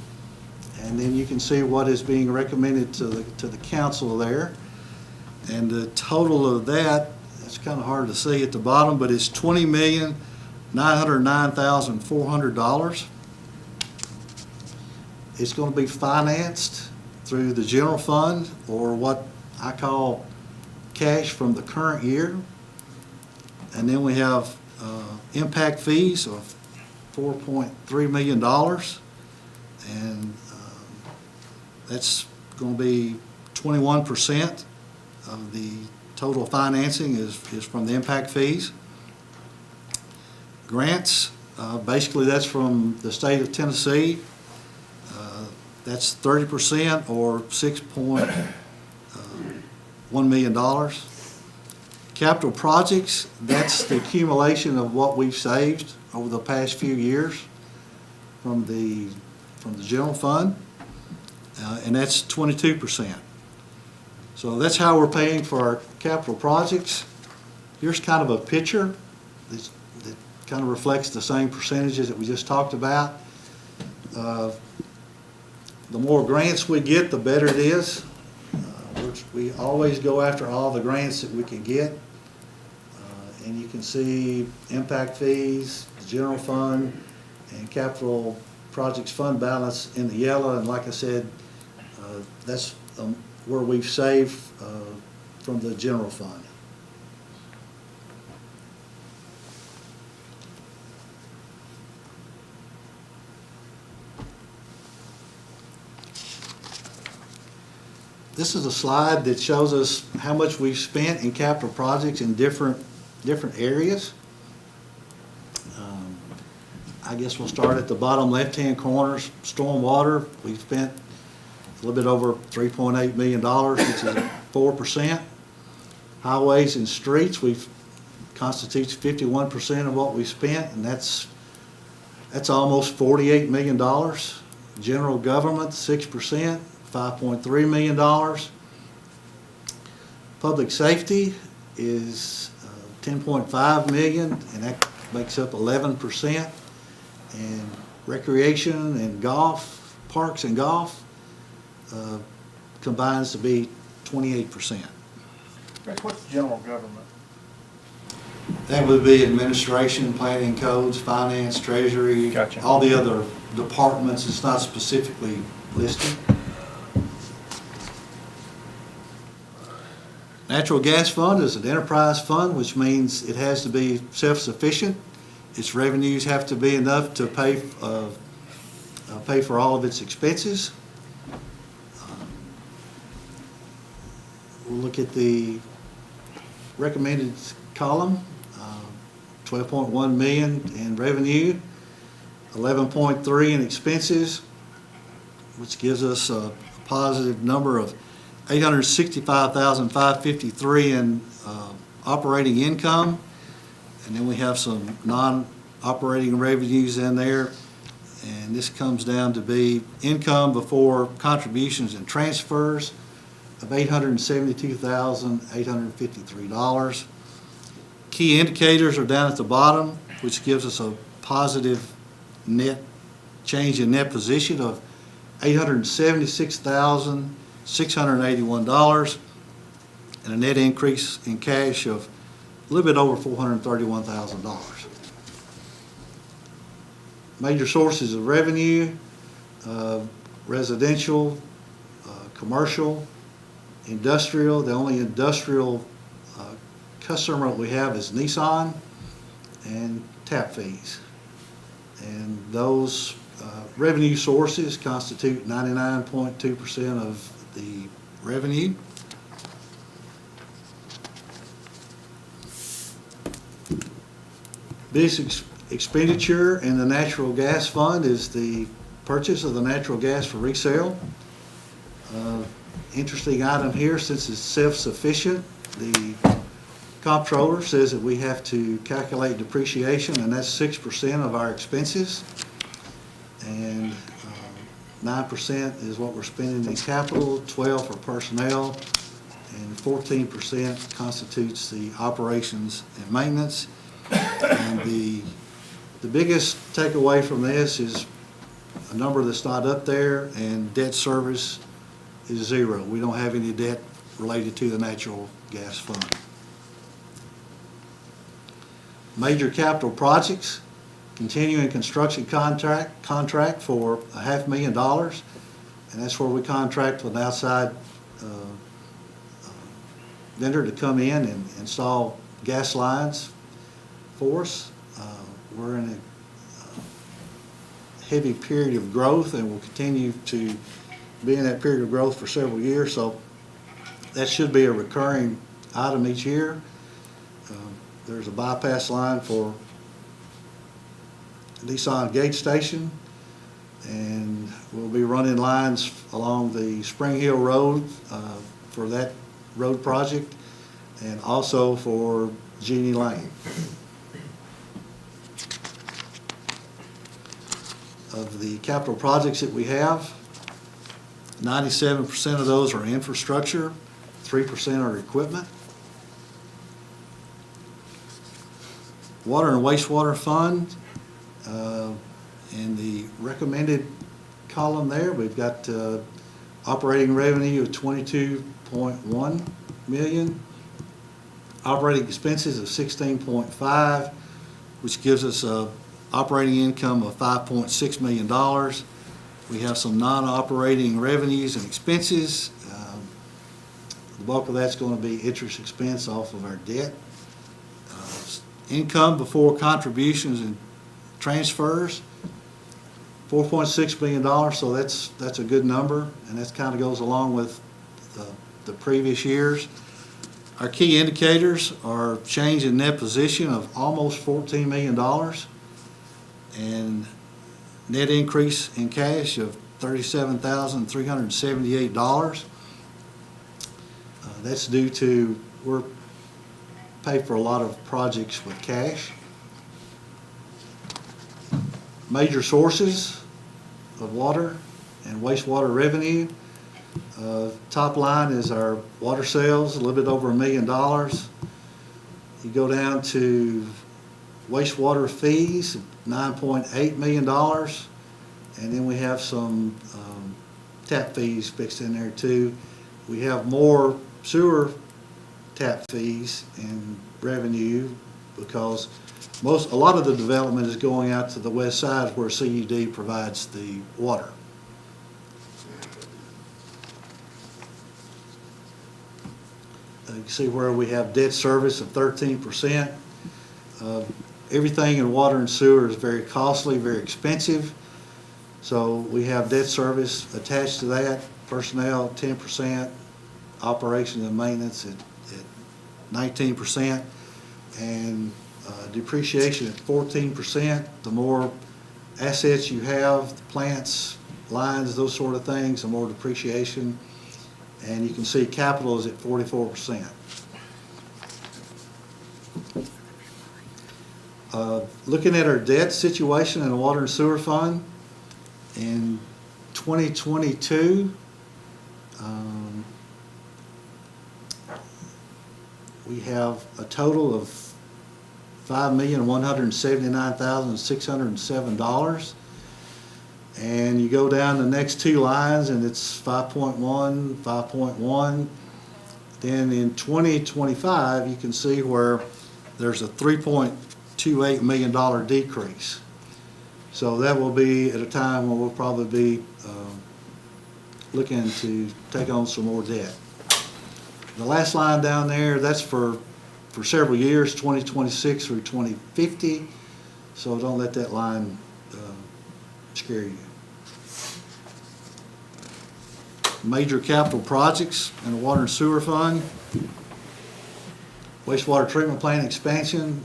and then you can see what is being recommended to the council there. And the total of that, it's kind of hard to see at the bottom, but it's $20,909,400. It's going to be financed through the general fund, or what I call cash from the current year. And then we have impact fees of $4.3 million. And that's going to be 21% of the total financing is from the impact fees. Grants, basically that's from the state of Tennessee. That's 30% or $6.1 million. Capital projects, that's the accumulation of what we've saved over the past few years from the general fund, and that's 22%. So that's how we're paying for our capital projects. Here's kind of a picture that kind of reflects the same percentages that we just talked about. The more grants we get, the better it is. We always go after all the grants that we can get. And you can see impact fees, the general fund, and capital projects fund balance in the yellow. And like I said, that's where we've saved from the general fund. This is a slide that shows us how much we've spent in capital projects in different areas. I guess we'll start at the bottom left-hand corner, stormwater. We've spent a little bit over $3.8 million, which is 4%. Highways and streets, constitutes 51% of what we spent, and that's almost $48 million. General government, 6%, $5.3 million. Public safety is $10.5 million, and that makes up 11%. And recreation and golf, parks and golf, combines to be 28%. What's general government? That would be administration, planning, codes, finance, treasury, Gotcha. all the other departments. It's not specifically listed. Natural gas fund is an enterprise fund, which means it has to be self-sufficient. Its revenues have to be enough to pay for all of its expenses. We'll look at the recommended column, 12.1 million in revenue, 11.3 in expenses, which gives us a positive number of $865,553 in operating income. And then we have some non-operating revenues in there. And this comes down to be income before contributions and transfers of $872,853. Key indicators are down at the bottom, which gives us a positive net change in net position of $876,681 and a net increase in cash of a little bit over $431,000. Major sources of revenue, residential, commercial, industrial. The only industrial customer that we have is Nissan, and tap fees. And those revenue sources constitute 99.2% of the revenue. This expenditure in the natural gas fund is the purchase of the natural gas for resale. Interesting item here, since it's self-sufficient, the comptroller says that we have to calculate depreciation, and that's 6% of our expenses. And 9% is what we're spending in capital, 12% for personnel, and 14% constitutes the operations and maintenance. And the biggest takeaway from this is a number that's not up there, and debt service is 0. We don't have any debt related to the natural gas fund. Major capital projects, continuing construction contract for $500,000, and that's where we contract with an outside vendor to come in and install gas lines for us. We're in a heavy period of growth and will continue to be in that period of growth for several years, so that should be a recurring item each year. There's a bypass line for Nissan Gate Station, and we'll be running lines along the Spring Hill Road for that road project, and also for Jeannie Lane. Of the capital projects that we have, 97% of those are infrastructure, 3% are equipment. Water and wastewater fund, in the recommended column there, we've got operating revenue of $22.1 million, operating expenses of $16.5, which gives us a operating income of $5.6 million. We have some non-operating revenues and expenses. The bulk of that's going to be interest expense off of our debt. Income before contributions and transfers, $4.6 million, so that's a good number, and that kind of goes along with the previous years. Our key indicators are change in net position of almost $14 million and net increase in cash of $37,378. That's due to we're pay for a lot of projects with cash. Major sources of water and wastewater revenue. Top line is our water sales, a little bit over $1 million. You go down to wastewater fees, $9.8 million. And then we have some tap fees fixed in there too. We have more sewer tap fees and revenue because a lot of the development is going out to the west side where CUD provides the water. You can see where we have debt service of 13%. Everything in water and sewer is very costly, very expensive. So we have debt service attached to that, personnel 10%, operations and maintenance at 19%, and depreciation at 14%. The more assets you have, the plants, lines, those sort of things, the more depreciation. And you can see capital is at 44%. Looking at our debt situation in the water and sewer fund, in 2022, we have a total of $5,179,607. And you go down the next two lines and it's 5.1, 5.1. Then in 2025, you can see where there's a $3.28 million decrease. So that will be at a time when we'll probably be looking to take on some more debt. The last line down there, that's for several years, 2026 through 2050. So don't let that line scare you. Major capital projects in the water and sewer fund. Wastewater treatment plant expansion.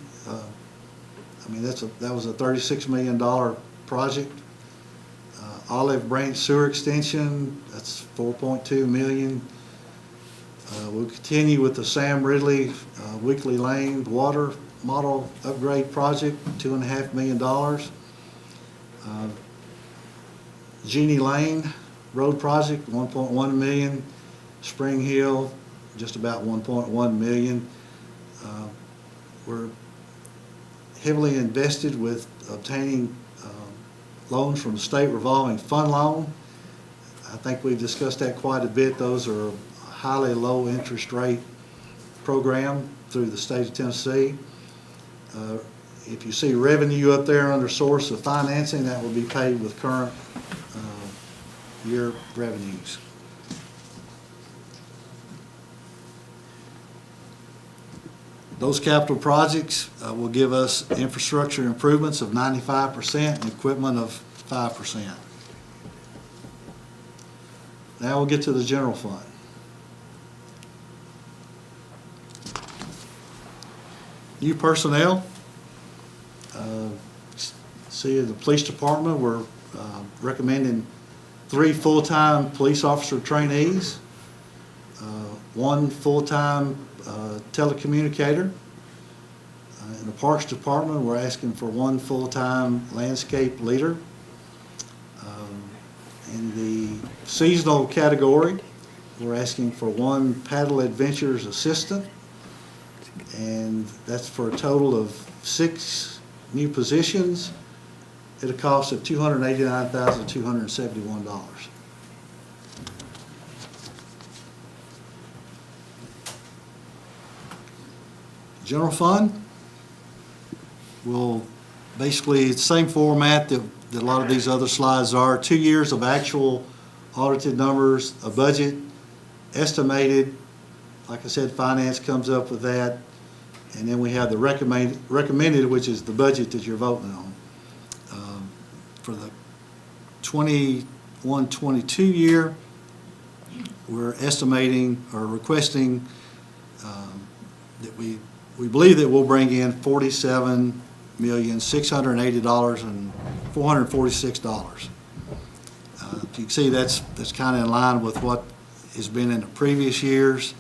That was a $36 million project. Olive Branch sewer extension, that's $4.2 million. We'll continue with the Sam Ridley Weekly Lane water model upgrade project, $2.5 million. Jeannie Lane road project, $1.1 million. Spring Hill, just about $1.1 million. We're heavily invested with obtaining loans from the state revolving fund loan. I think we've discussed that quite a bit. Those are a highly low interest rate program through the state of Tennessee. If you see revenue up there under source of financing, that will be paid with current year revenues. Those capital projects will give us infrastructure improvements of 95% and equipment of 5%. Now we'll get to the general fund. New personnel. See, the police department, we're recommending 3 full-time police officer trainees, 1 full-time telecommunicator. In the Parks Department, we're asking for 1 full-time landscape leader. In the seasonal category, we're asking for 1 paddle adventures assistant, and that's for a total of 6 new positions at a cost of $289,271. General fund will basically, it's the same format that a lot of these other slides are. 2 years of actual audited numbers, a budget, estimated, like I said, finance comes up with that, and then we have the recommended, which is the budget that you're voting on. For the 21-22 year, we're estimating or requesting that we believe that we'll bring in $47,680,446. You can see that's kind of in line with what has been in the previous years.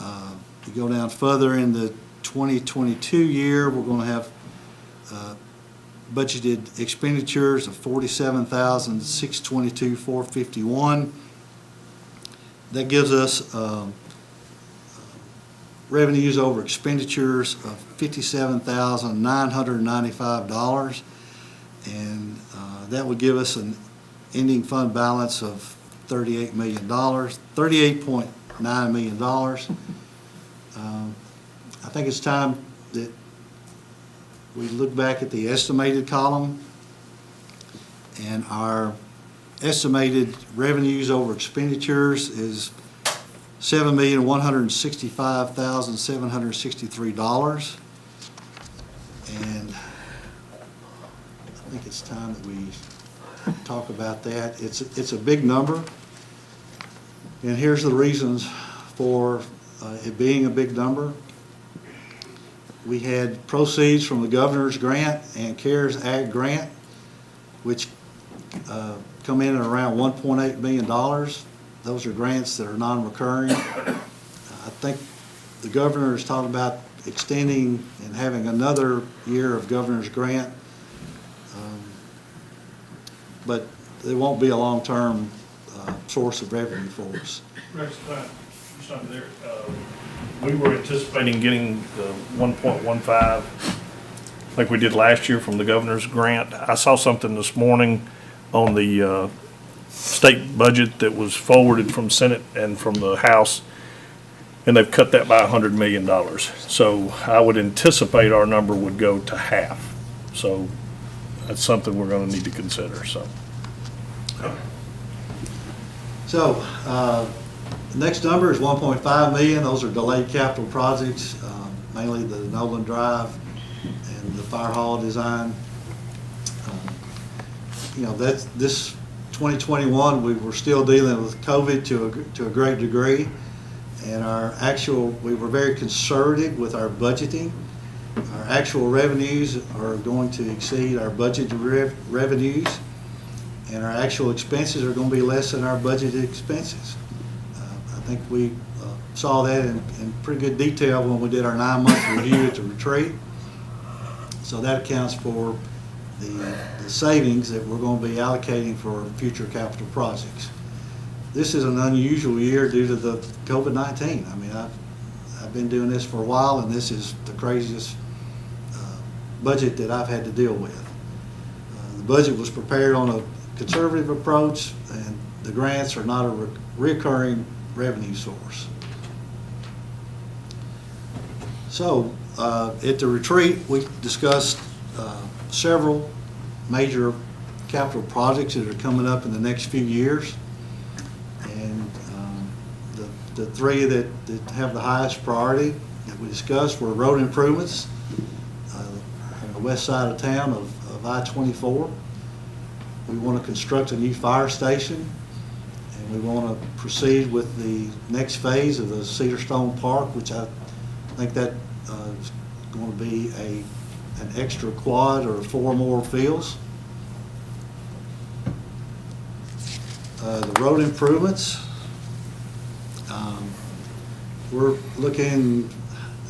You go down further in the 2022 year, we're going to have budgeted expenditures of $47,622,451. That gives us revenues over expenditures of $57,995, and that would give us an ending fund balance of $38 million, $38.9 million. I think it's time that we look back at the estimated column, and our estimated revenues over expenditures is $7,165,763, and I think it's time that we talk about that. It's a big number, and here's the reasons for it being a big number. We had proceeds from the governor's grant and CARES Act grant, which come in at around $1.8 million. Those are grants that are non-recurring. I think the governor is talking about extending and having another year of governor's grant, but it won't be a long-term source of revenue for us. Rex, something there. We were anticipating getting the 1.15 like we did last year from the governor's grant. I saw something this morning on the state budget that was forwarded from Senate and from the House, and they've cut that by $100 million. So I would anticipate our number would go to half. So that's something we're going to need to consider. So the next number is 1.5 million. Those are delayed capital projects, mainly the Nolan Drive and the fire hall design. That's this 2021. We were still dealing with COVID to a great degree, and we were very conservative with our budgeting. Our actual revenues are going to exceed our budgeted revenues, and our actual expenses are going to be less than our budgeted expenses. I think we saw that in pretty good detail when we did our 9-month review at the retreat. So that accounts for the savings that we're going to be allocating for future capital projects. This is an unusual year due to the COVID-19. I mean, I've been doing this for a while, and this is the craziest budget that I've had to deal with. The budget was prepared on a conservative approach, and the grants are not a recurring revenue source. So at the retreat, we discussed several major capital projects that are coming up in the next few years, and the 3 that have the highest priority that we discussed were road improvements on the west side of town of I-24. We want to construct a new fire station, and we want to proceed with the next phase of the Cedar Stone Park, which I think that is going to be an extra quad or 4 more fields. The road improvements, we're looking,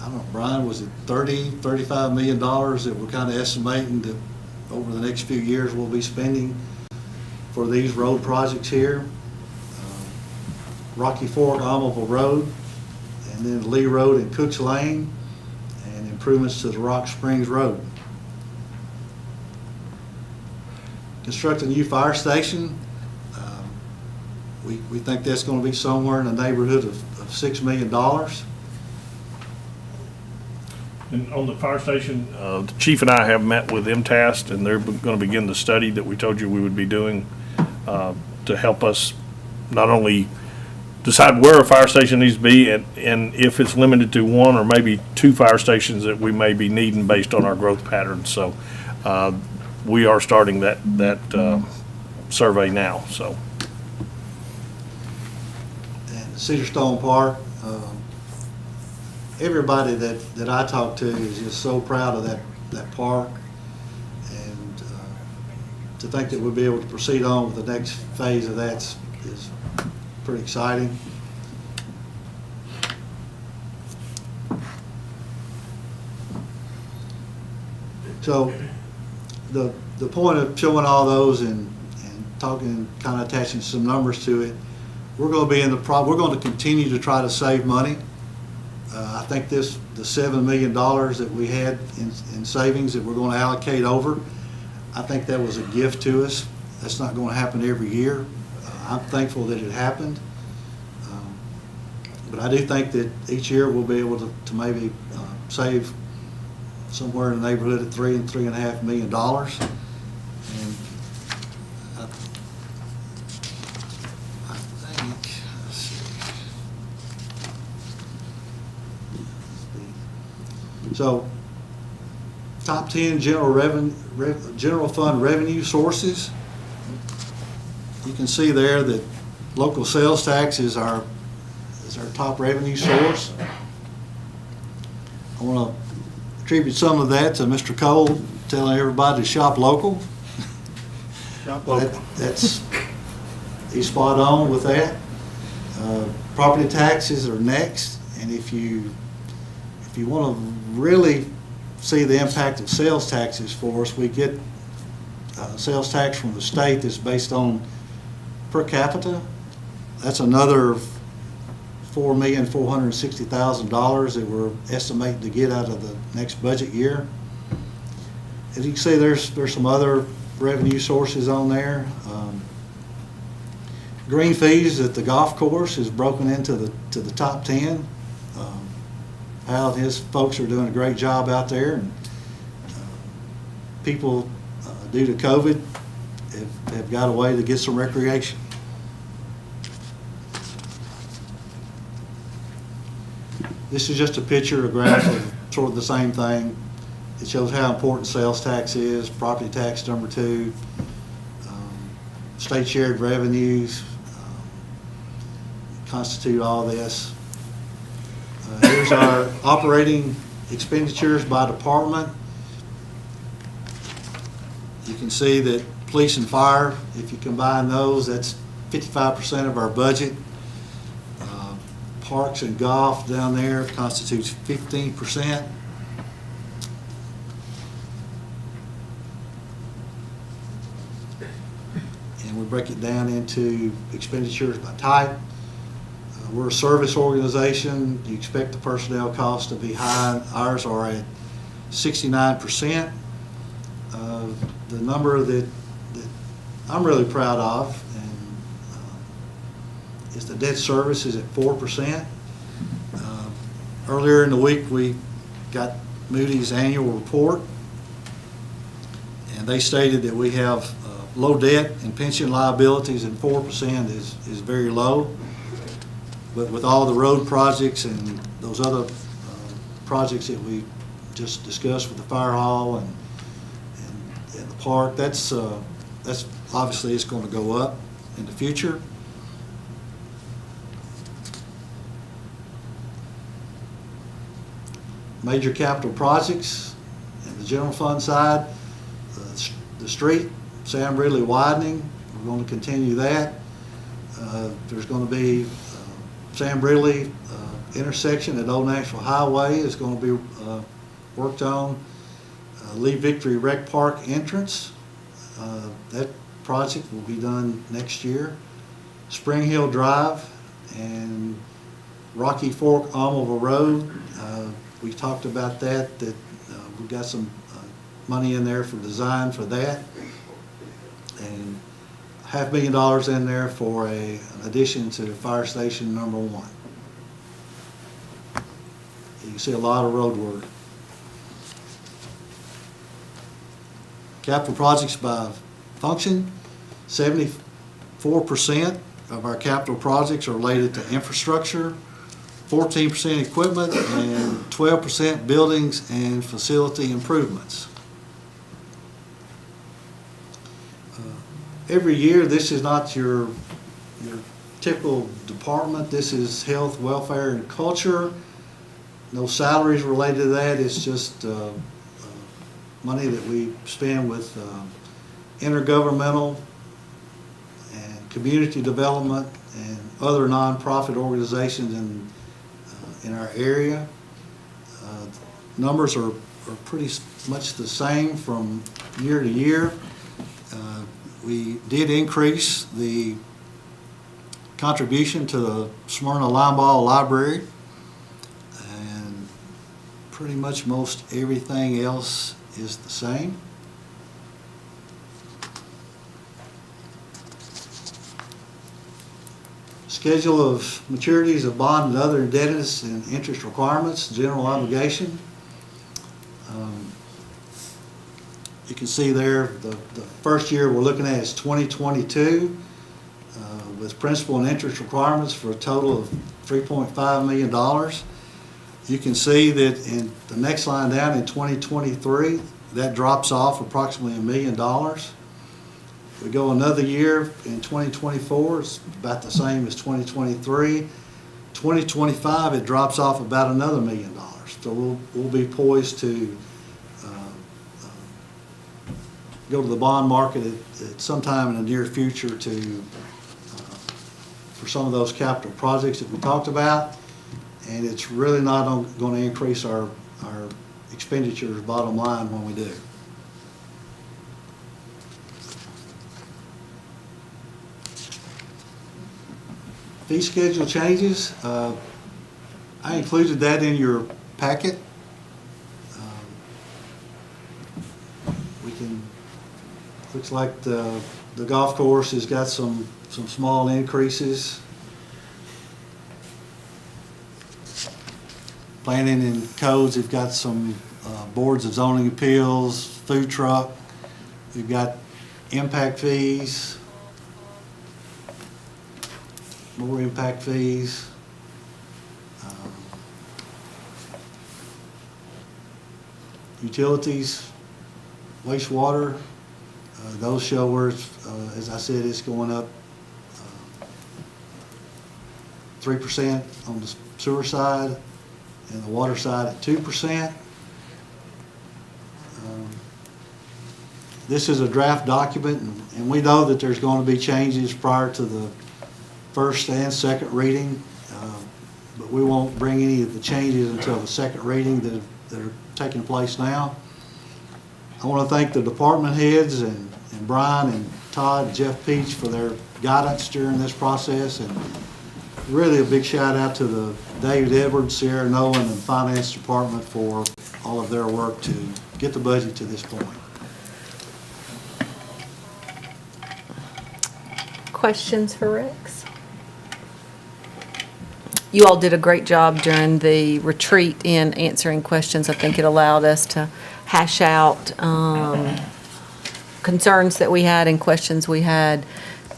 I don't know, Brian, was it $35 million that we're kind of estimating that over the next few years we'll be spending for these road projects here. Rocky Fork, Almaville Road, and then Lee Road and Cooks Lane, and improvements to the Rock Springs Road. Construct a new fire station. We think that's going to be somewhere in the neighborhood of $6 million. And on the fire station, the chief and I have met with MTAST, and they're going to begin the study that we told you we would be doing to help us not only decide where a fire station needs to be and if it's limited to 1 or maybe 2 fire stations that we may be needing based on our growth patterns. So we are starting that survey now. So. And Cedar Stone Park, everybody that I talk to is just so proud of that park, and to think that we'll be able to proceed on with the next phase of that is pretty exciting. So the point of showing all those and talking, kind of attaching some numbers to it, we're going to be we're going to continue to try to save money. I think the $7 million that we had in savings that we're going to allocate over, I think that was a gift to us. That's not going to happen every year. I'm thankful that it happened. But I do think that each year we'll be able to maybe save somewhere in the neighborhood of $3 and $3.5 million. And I think, let's see. So, top 10 general fund revenue sources. You can see there that local sales tax is our top revenue source. I want to attribute some of that to Mr. Cole telling everybody to shop local. Shop local. He's spot on with that. Property taxes are next, and if you want to really see the impact of sales taxes for us, we get sales tax from the state that's based on per capita. That's another $4,460,000 that we're estimating to get out of the next budget year. As you can see, there's some other revenue sources on there. Green fees at the golf course is broken into the top 10. Hal and his folks are doing a great job out there, and people, due to COVID, have got a way to get some recreation. This is just a picture, a graph of sort of the same thing. It shows how important sales tax is, property tax number 2, state shared revenues constitute all this. Here's our operating expenditures by department. You can see that police and fire, if you combine those, that's 55% of our budget. Parks and golf down there constitutes 15%. And we break it down into expenditures by type. We're a service organization. You expect the personnel costs to be high. Ours are at 69%. The number that I'm really proud of is the debt service is at 4%. Earlier in the week, we got Moody's annual report, and they stated that we have low debt and pension liabilities, and 4% is very low. But with all the road projects and those other projects that we just discussed with the fire hall and the park, that's obviously it's going to go up in the future. Major capital projects in the general fund side, the street, Sam Ridley widening, we're going to continue that. There's going to be Sam Ridley intersection at Old Nashville Highway is going to be worked on. Lee Victory Rec Park entrance, that project will be done next year. Spring Hill Drive and Rocky Fork Almova Road, we talked about that we got some money in there for design for that, and $500,000 in there for an addition to fire station number 1. You can see a lot of road work. Capital projects by function, 74% of our capital projects are related to infrastructure, 14% equipment, and 12% buildings and facility improvements. Every year, this is not your typical department. This is health, welfare, and culture. No salaries related to that. It's just money that we spend with intergovernmental and community development and other nonprofit organizations in our area. Numbers are pretty much the same from year to year. We did increase the contribution to the Smyrna Limeball Library, and pretty much most everything else is the same. Schedule of maturities of bond and other indebtedness and interest requirements, general obligation. You can see there the first year we're looking at is 2022 with principal and interest requirements for a total of $3.5 million. You can see that in the next line down in 2023, that drops off approximately $1 million. We go another year in 2024, it's about the same as 2023. 2025, it drops off about another $1 million. So we'll be poised to go to the bond market at some time in the near future for some of those capital projects that we talked about. And it's really not going to increase our expenditures bottom line when we do. Fee schedule changes. I included that in your packet. Looks like the golf course has got some small increases. Planning and codes have got some boards of zoning appeals, food truck. We've got impact fees, more impact fees. Utilities, wastewater. Those show where, as I said, it's going up 3% on the sewer side and the water side at 2%. This is a draft document, and we know that there's going to be changes prior to the first and second reading, but we won't bring any of the changes until the second reading that are taking place now. I want to thank the department heads and Brian and Todd and Jeff Peach for their guidance during this process, and really a big shout out to the David Edwards, Sierra Nolan, and Finance Department for all of their work to get the budget to this point. Questions for Rex? You all did a great job during the retreat in answering questions. I think it allowed us to hash out concerns that we had and questions we had.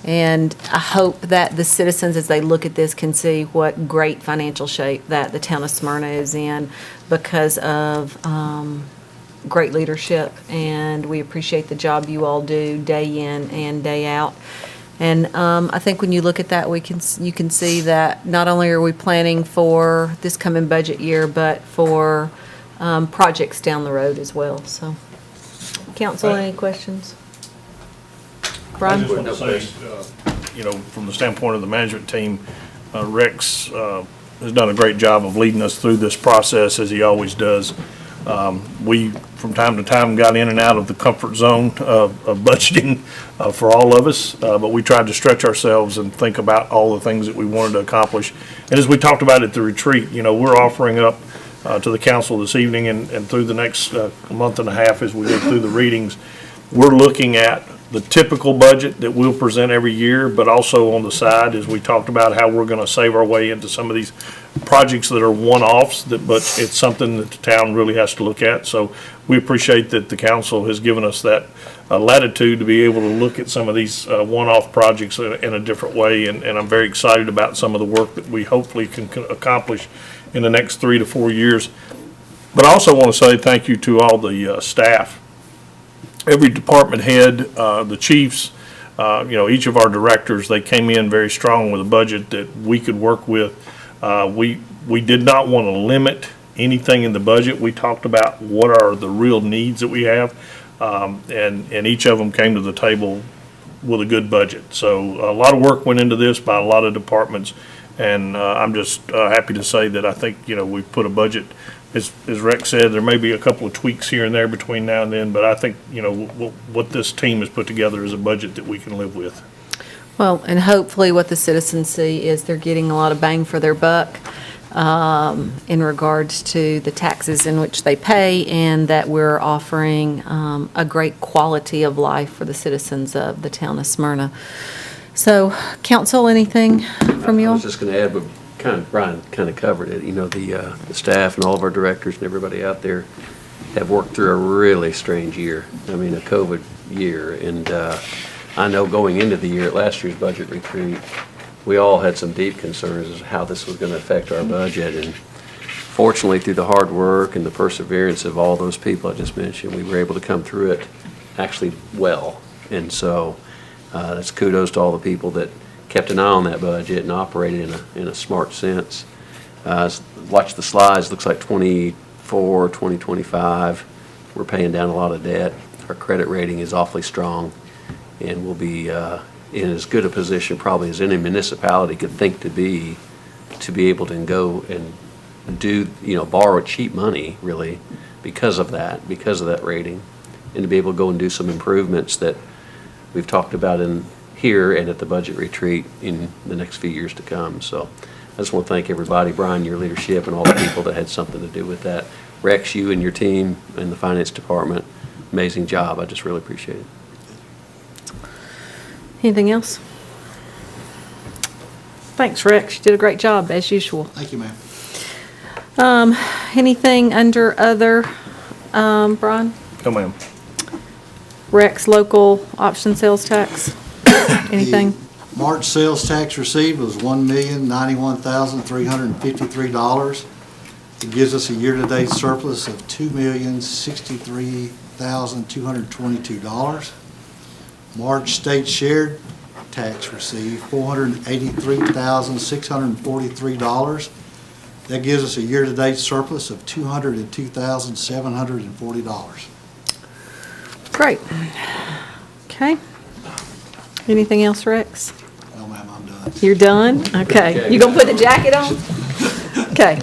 And I hope that the citizens, as they look at this, can see what great financial shape that the town of Smyrna is in because of great leadership. And we appreciate the job you all do day in and day out. And I think when you look at that, you can see that not only are we planning for this coming budget year, but for projects down the road as well. So, council, any questions? I Brian? just want to say, from the standpoint of the management team, Rex has done a great job of leading us through this process, as he always does. We, from time to time, got in and out of the comfort zone of budgeting for all of us, but we tried to stretch ourselves and think about all the things that we wanted to accomplish. And as we talked about at the retreat, we're offering up to the council this evening and through the next month and a half as we go through the readings, we're looking at the typical budget that we'll present every year, but also on the side, as we talked about how we're going to save our way into some of these projects that are one-offs, but it's something that the town really has to look at. So we appreciate that the council has given us that latitude to be able to look at some of these one-off projects in a different way, and I'm very excited about some of the work that we hopefully can accomplish in the next 3 to 4 years. But I also want to say thank you to all the staff. Every department head, the chiefs, each of our directors, they came in very strong with a budget that we could work with. We did not want to limit anything in the budget. We talked about what are the real needs that we have, and each of them came to the table with a good budget. So a lot of work went into this by a lot of departments, and I'm just happy to say that I think, we've put a budget. As Rex said, there may be a couple of tweaks here and there between now and then, but I think, what this team has put together is a budget that we can live with. Well, and hopefully what the citizens see is they're getting a lot of bang for their buck in regards to the taxes in which they pay, and that we're offering a great quality of life for the citizens of the town of Smyrna. So, council, anything from you I all? was just going to add, but Brian kind of covered it. The staff and all of our directors and everybody out there have worked through a really strange year. I mean, a COVID year. And I know going into the year at last year's budget retreat, we all had some deep concerns as to how this was going to affect our budget. And fortunately, through the hard work and the perseverance of all those people I just mentioned, we were able to come through it actually well. And so that's kudos to all the people that kept an eye on that budget and operated in a smart sense. Watch the slides, looks like 24, 2025, we're paying down a lot of debt. Our credit rating is awfully strong, and we'll be in as good a position probably as any municipality could think to be able to go and do, borrow cheap money, really, because of that rating, and to be able to go and do some improvements that we've talked about in here and at the budget retreat in the next few years to come. So I just want to thank everybody, Brian, your leadership, and all the people that had something to do with that. Rex, you and your team and the finance department, amazing job. I just really appreciate it. Anything else? Thanks, Rex. You did a great job, as usual. Thank you, ma'am. Anything under other, Brian? No, ma'am. Rex, local option sales tax? Anything? The March sales tax received was $1,091,353. It gives us a year-to-date surplus of $2,063,222. March state shared tax received $483,643. That gives us a year-to-date surplus of $202,740. Great. Okay. Anything else, Rex? No, ma'am, I'm done. You're done? Okay. You gonna put the jacket on? Okay.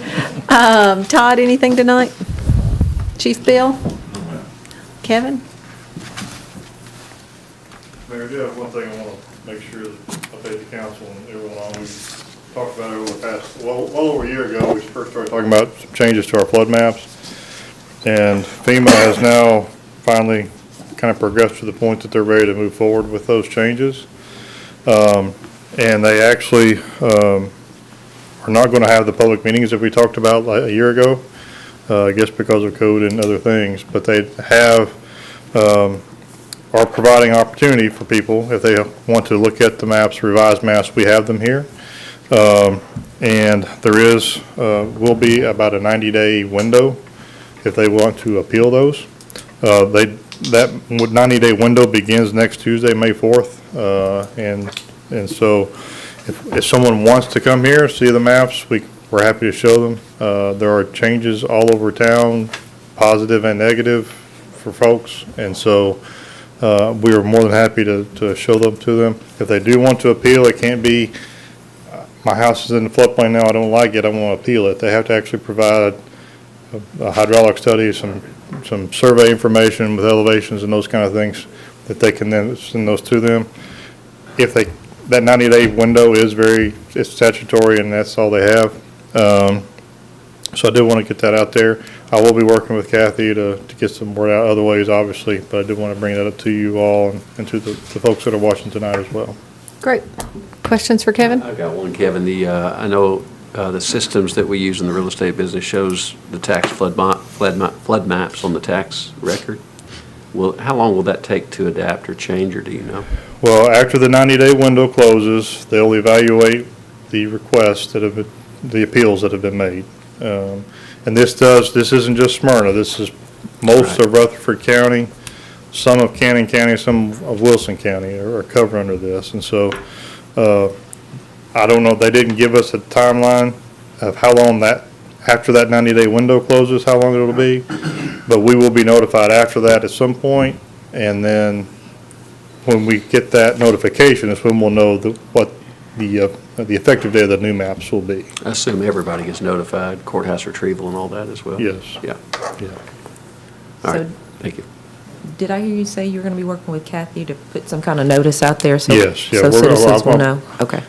Todd, anything tonight? Chief Bill? Kevin? Mayor, I do have one thing I want to make sure that I update the council and everyone on. We talked about it over the past, well over a year ago, we first started talking about some changes to our flood maps. And FEMA has now finally kind of progressed to the point that they're ready to move forward with those changes. And they actually are not going to have the public meetings that we talked about a year ago, I guess because of code and other things. But they have are providing opportunity for people, if they want to look at the maps, revised maps, we have them here. And there is, will be about a 90-day window if they want to appeal those. That 90-day window begins next Tuesday, May 4th. And so if someone wants to come here, see the maps, we're happy to show them. There are changes all over town, positive and negative for folks. And so we are more than happy to show them to them. If they do want to appeal, it can't be, my house is in the floodplain now, I don't like it, I want to appeal it. They have to actually provide a hydraulic study, some survey information with elevations and those kind of things that they can then send those to them. If that 90-day window is it's statutory and that's all they have. So I did want to get that out there. I will be working with Kathy to get some word out other ways, obviously, but I did want to bring that up to you all and to the folks that are watching tonight as well. Great. Questions for Kevin? I've got one, Kevin. I know the systems that we use in the real estate business shows the tax flood maps on the tax record. How long will that take to adapt or change, or do you know? Well, after the 90-day window closes, they'll evaluate the requests the appeals that have been made. And this isn't just Smyrna. This is most of Rutherford County, some of Cannon County, some of Wilson County are covered under this. And so I don't know, they didn't give us a timeline of how long after that 90-day window closes, how long it'll be, but we will be notified after that at some point, and then when we get that notification is when we'll know what the effective date of the new maps will be. I assume everybody gets notified, courthouse retrieval and all that as well? Yes. Yeah. Yeah. All right, So- thank you. Did I hear you say you're going to be working with Kathy to put some kind of notice out there? Yes, yeah, So citizens will I'm- know? Okay.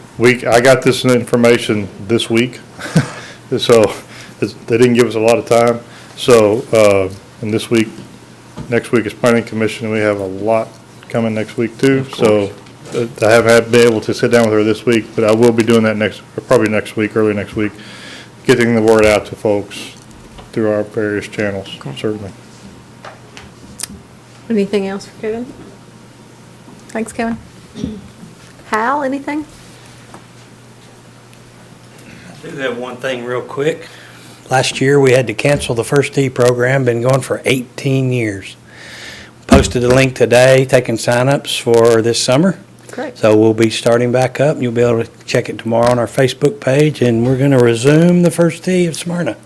I got this information this week, so they didn't give us a lot of time. So, and next week is planning commission, and we have a lot coming next week too. So I haven't been able to sit down with her this week, but I will be doing that probably next week, early next week, getting the word out to folks through our various channels, Okay. certainly. Anything else for Kevin? Thanks, Kevin. Hal, anything? I do have one thing real quick. Last year, we had to cancel the First Tee program, been going for 18 years. Posted a link today, taking signups for this summer. Great. So we'll be starting back up, and you'll be able to check it tomorrow on our Facebook page, and we're going to resume the First Tee of Smyrna.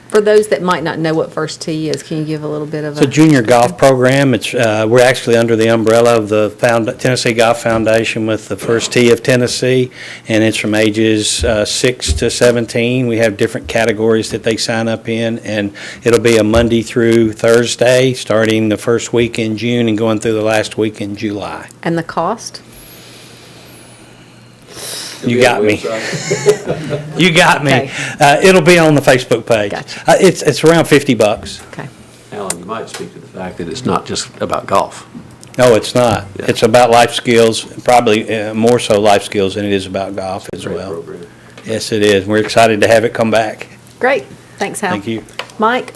For those that might not know what First Tee is, can you give a little bit of It's a junior golf program. It's, we're actually under the umbrella of the Tennessee Golf Foundation with the First Tee of Tennessee, and it's from ages 6 to 17. We have different categories that they sign up in, and it'll be a Monday through Thursday, starting the first week in June and going through the last week in July. And the cost? You got me. You got me. Okay. It'll be on the Facebook page. Gotcha. It's around $50. Okay. Alan, you might speak to the fact that it's not just about golf. No, it's not. Yeah. It's about life skills, probably more so life skills than it is about golf as Great well. program. Yes, it is. We're excited to have it come back. Great. Thanks, Hal. Thank you. Mike?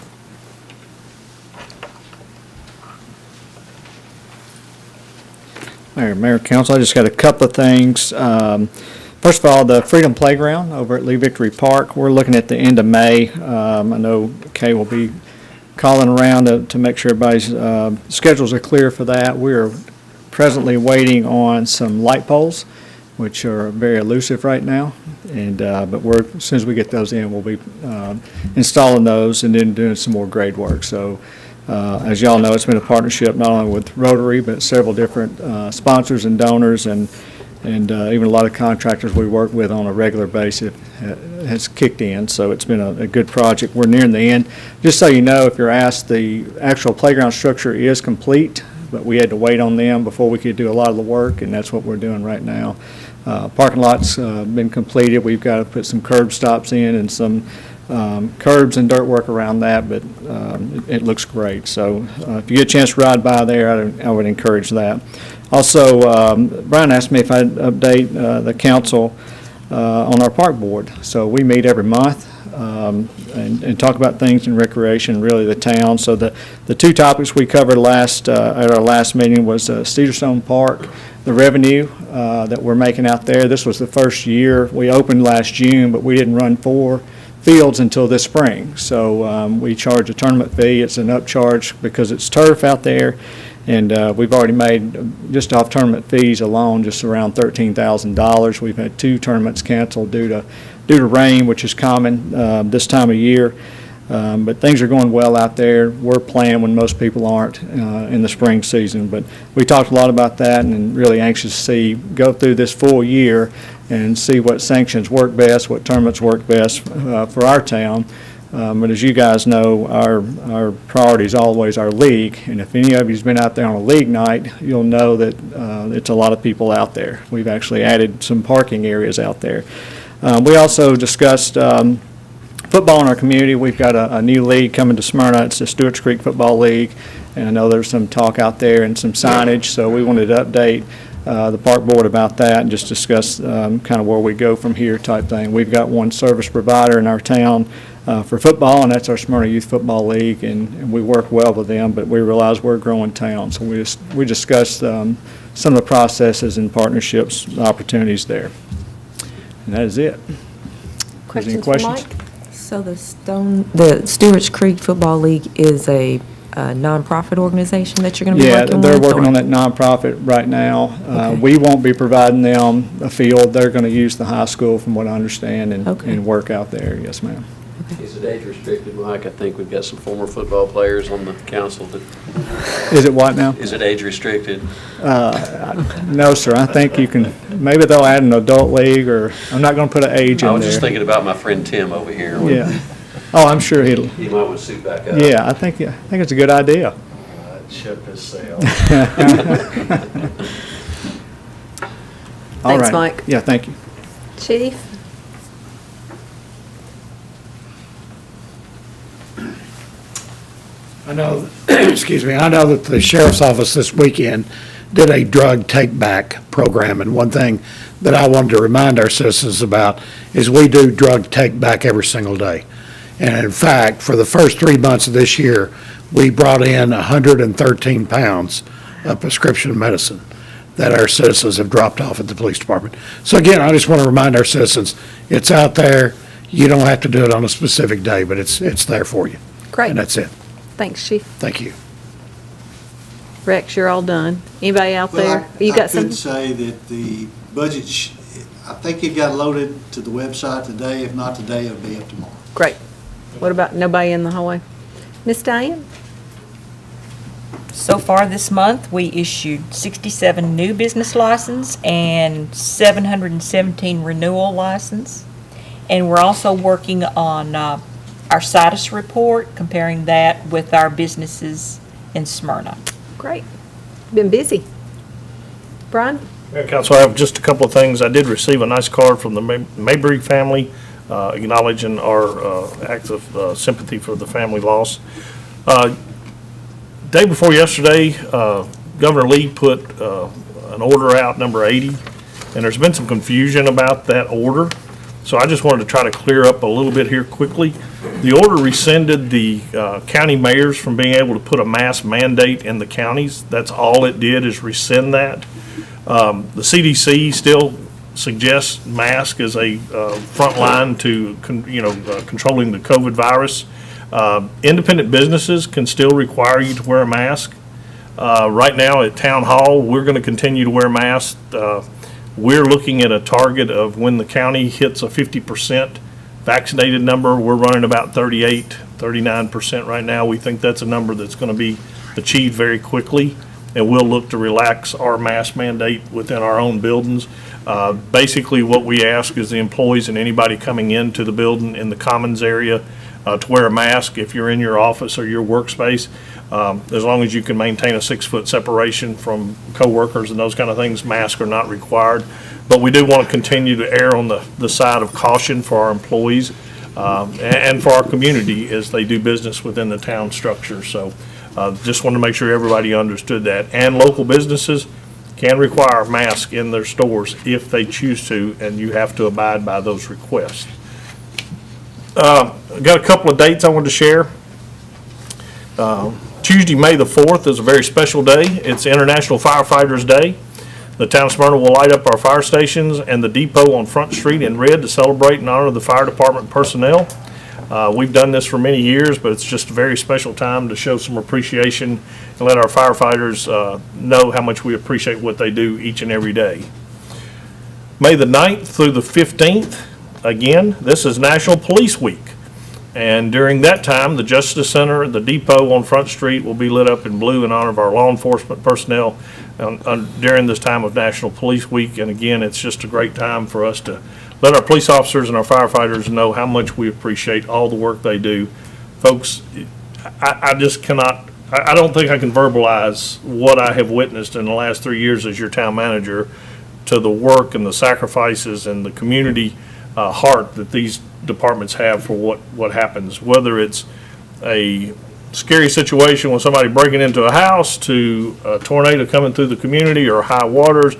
Mayor, Council, I just got a couple of things. First of all, the Freedom Playground over at Lee Victory Park, we're looking at the end of May. I know Kay will be calling around to make sure everybody's schedules are clear for that. We are presently waiting on some light poles, which are very elusive right now. And but as soon as we get those in, we'll be installing those and then doing some more grade work. So as y'all know, it's been a partnership not only with Rotary, but several different sponsors and donors, and even a lot of contractors we work with on a regular basis has kicked in. So it's been a good project. We're nearing the end. Just so you know, if you're asked, the actual playground structure is complete, but we had to wait on them before we could do a lot of the work, and that's what we're doing right now. Parking lot's been completed. We've got to put some curb stops in and some curbs and dirt work around that, but it looks great. So if you get a chance to ride by there, I would encourage that. Also, Brian asked me if I'd update the council on our park board. So we meet every month. and talk about things in recreation, really the town. So the two topics we covered at our last meeting was Cedarstone Park, the revenue that we're making out there. This was the first year. We opened last June, but we didn't run 4 fields until this spring. So we charge a tournament fee. It's an upcharge because it's turf out there. And we've already made, just off tournament fees alone, just around $13,000. We've had 2 tournaments canceled due to rain, which is common this time of year. But things are going well out there. We're playing when most people aren't in the spring season. But we talked a lot about that and really anxious to go through this full year and see what sanctions work best, what tournaments work best for our town. But as you guys know, our priority is always our league. And if any of you's been out there on a league night, you'll know that it's a lot of people out there. We've actually added some parking areas out there. We also discussed football in our community. We've got a new league coming to Smyrna. It's the Stewart's Creek Football League. And I know there's some talk out there and some signage, so we wanted to update the park board about that and just discuss kind of where we go from here type thing. We've got one service provider in our town for football, and that's our Smyrna Youth Football League, and we work well with them, but we realize we're a growing town, so we discussed some of the processes and partnerships opportunities there. And that is it. Questions for Mike? So the Stewart's Creek Football League is a nonprofit organization that you're going to be working with? Yeah, they're working on that nonprofit right now. Okay. We won't be providing them a field. They're going to use the high school, from what I understand, and work out there. Yes, ma'am. Is it age restricted, Mike? I think we've got some former football players on the council. Is it what now? Is it age restricted? No, sir. I think you can, maybe they'll add an adult league, or I'm not going to put an age in there. I was just thinking about my friend Tim over here. Yeah. Oh, I'm sure He might want to suit back up. Yeah, I think it's a good idea. Ship has sailed. All Thanks, right. Mike. Yeah, thank you. Chief? I know, excuse me, I know that the sheriff's office this weekend did a drug take-back program, and one thing that I wanted to remind our citizens about is we do drug take-back every single day. And in fact, for the first 3 months of this year, we brought in 113 pounds of prescription medicine that our citizens have dropped off at the police department. So again, I just want to remind our citizens, it's out there. You don't have to do it on a specific day, but it's there for you. Great. And that's it. Thanks, Chief. Thank you. Rex, you're all done. Anybody out there? Well, You I got could something? say that the budget, I think it got loaded to the website today. If not today, it'll be up tomorrow. Great. What about nobody in the hallway? Miss Diane? So far this month, we issued 67 new business license and 717 renewal license. And we're also working on our status report, comparing that with our businesses in Smyrna. Great. Been busy. Brian? Mayor and Council, I have just a couple of things. I did receive a nice card from the Mabry family acknowledging our acts of sympathy for the family loss. Day before yesterday, Governor Lee put an order out, number 80, and there's been some confusion about that order. So I just wanted to try to clear up a little bit here quickly. The order rescinded the county mayors from being able to put a mask mandate in the counties. That's all it did, is rescind that. The CDC still suggests mask as a front line to controlling the COVID virus. Independent businesses can still require you to wear a mask. Right now at Town Hall, we're going to continue to wear masks. We're looking at a target of when the county hits a 50% vaccinated number. We're running about 39% right now. We think that's a number that's going to be achieved very quickly, and we'll look to relax our mask mandate within our own buildings. Basically, what we ask is the employees and anybody coming into the building in the commons area to wear a mask if you're in your office or your workspace. As long as you can maintain a 6-foot separation from coworkers and those kind of things, masks are not required. But we do want to continue to err on the side of caution for our employees and for our community as they do business within the town structure. So just want to make sure everybody understood that. And local businesses can require masks in their stores if they choose to, and you have to abide by those requests. I got a couple of dates I wanted to share. Tuesday, May the 4th is a very special day. It's International Firefighters Day. The town of Smyrna will light up our fire stations and the depot on Front Street in red to celebrate and honor the fire department personnel. We've done this for many years, but it's just a very special time to show some appreciation and let our firefighters know how much we appreciate what they do each and every day. May the 9th through the 15th, again, this is National Police Week. And during that time, the Justice Center, the depot on Front Street will be lit up in blue in honor of our law enforcement personnel during this time of National Police Week. And again, it's just a great time for us to let our police officers and our firefighters know how much we appreciate all the work they do. Folks, I just cannot, I don't think I can verbalize what I have witnessed in the last 3 years as your town manager to the work and the sacrifices and the community heart that these departments have for what happens, whether it's a scary situation with somebody breaking into a house to a tornado coming through the community or high waters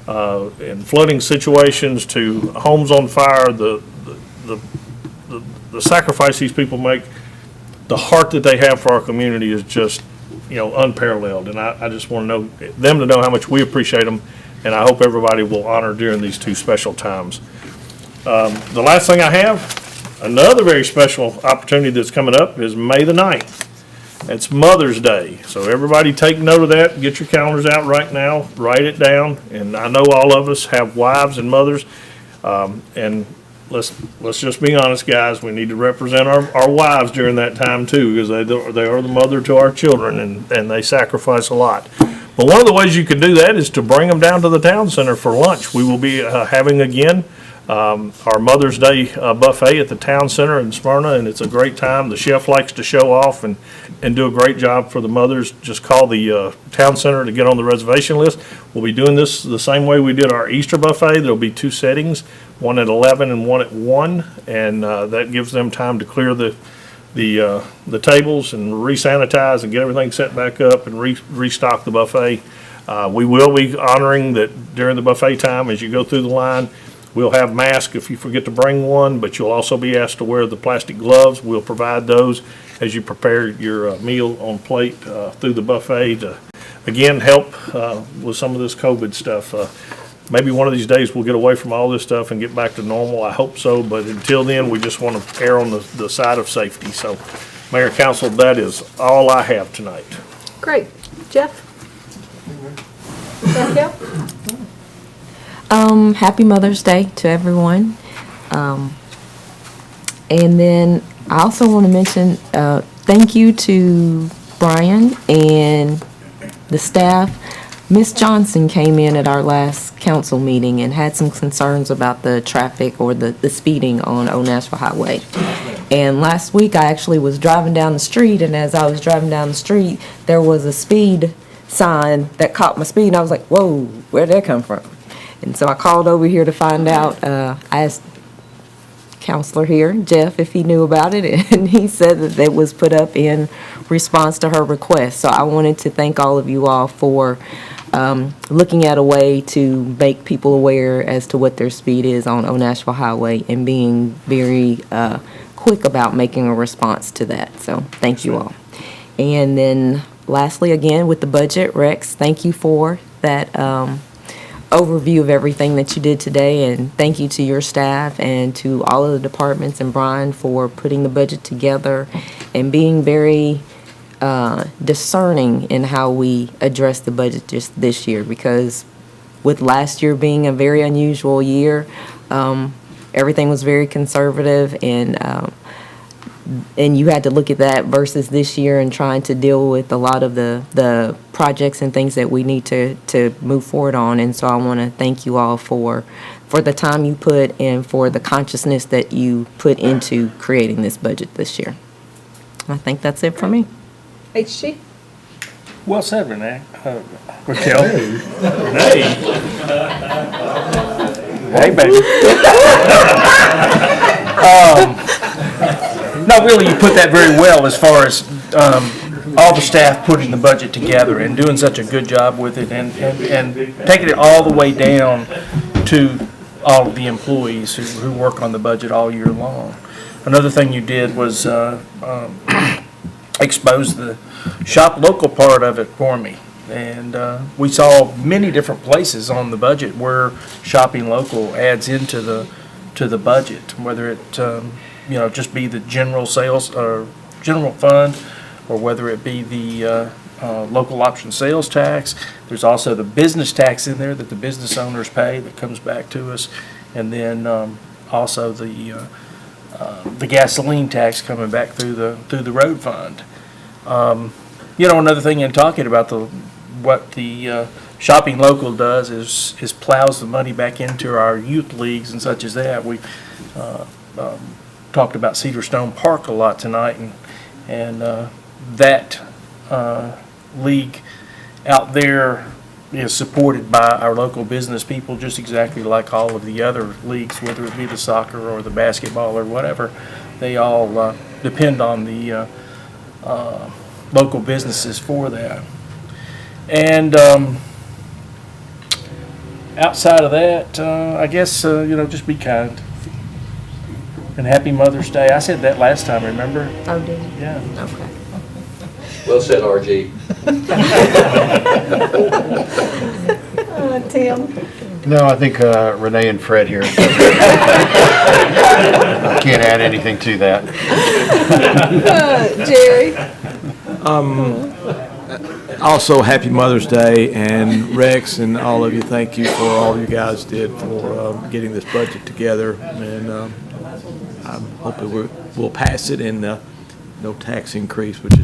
and flooding situations to homes on fire. The sacrifice these people make, the heart that they have for our community is just, unparalleled. And I just want them to know how much we appreciate them, and I hope everybody will honor during these two special times. The last thing I have, another very special opportunity that's coming up is May the 9th. It's Mother's Day. So everybody take note of that. Get your calendars out right now. Write it down. And I know all of us have wives and mothers. And let's just be honest, guys. We need to represent our wives during that time too, because they are the mother to our children, and they sacrifice a lot. But one of the ways you can do that is to bring them down to the town center for lunch. We will be having again our Mother's Day buffet at the town center in Smyrna, and it's a great time. The chef likes to show off and do a great job for the mothers. Just call the town center to get on the reservation list. We'll be doing this the same way we did our Easter buffet. There'll be 2 settings, one at 11 and one at 1, and that gives them time to clear the tables and re-sanitize and get everything set back up and restock the buffet. We will be honoring that during the buffet time as you go through the line. We'll have masks if you forget to bring one, but you'll also be asked to wear the plastic gloves. We'll provide those as you prepare your meal on plate through the buffet to, again, help with some of this COVID stuff. Maybe one of these days we'll get away from all this stuff and get back to normal. I hope so, but until then, we just want to err on the side of safety. So, Mayor, Council, that is all I have tonight. Great. Jeff? Happy Mother's Day to everyone. And then I also want to mention, thank you to Brian and the staff. Miss Johnson came in at our last council meeting and had some concerns about the traffic or the speeding on Old Nashville Highway. And last week I actually was driving down the street, and as I was driving down the street, there was a speed sign that caught my speed, and I was like, whoa, where'd that come from? And so I called over here to find out. I asked Counselor here, Jeff, if he knew about it, and he said that it was put up in response to her request. So I wanted to thank all of you all for looking at a way to make people aware as to what their speed is on Old Nashville Highway and being very quick about making a response to that. So thank you all. And then lastly, again, with the budget, Rex, thank you for that overview of everything that you did today, and thank you to your staff and to all of the departments and Brian for putting the budget together and being very discerning in how we address the budget just this year, because with last year being a very unusual year, everything was very conservative, and you had to look at that versus this year and trying to deal with a lot of the projects and things that we need to move forward on. And so I want to thank you all for the time you put and for the consciousness that you put into creating this budget this year. I think that's it for me. HG? Well said, Renee. Raquel. Renee. Hey, baby. No, really, you put that very well as far as all the staff putting the budget together and doing such a good job with it, and taking it all the way down to all of the employees who work on the budget all year long. Another thing you did was expose the shop local part of it for me. And we saw many different places on the budget where shopping local adds into the budget, whether it just be the general sales or general fund, or whether it be the local option sales tax. There's also the business tax in there that the business owners pay that comes back to us, and then also the gasoline tax coming back through the road fund. Another thing in talking about what the shopping local does is plows the money back into our youth leagues and such as that. We talked about Cedar Stone Park a lot tonight, and that league out there is supported by our local business people, just exactly like all of the other leagues, whether it be the soccer or the basketball or whatever. They all depend on the local businesses for that. And outside of that, I guess, just be kind. And happy Mother's Day. I said that last time, remember? Oh, did you? Yeah. Okay. Well said, RG. Tim? No, I think Renee and Fred here. Can't add anything to that. Jerry? Also, happy Mother's Day, and Rex and all of you, thank you for all you guys did for getting this budget together, and I'm hoping we'll pass it and no tax increase, which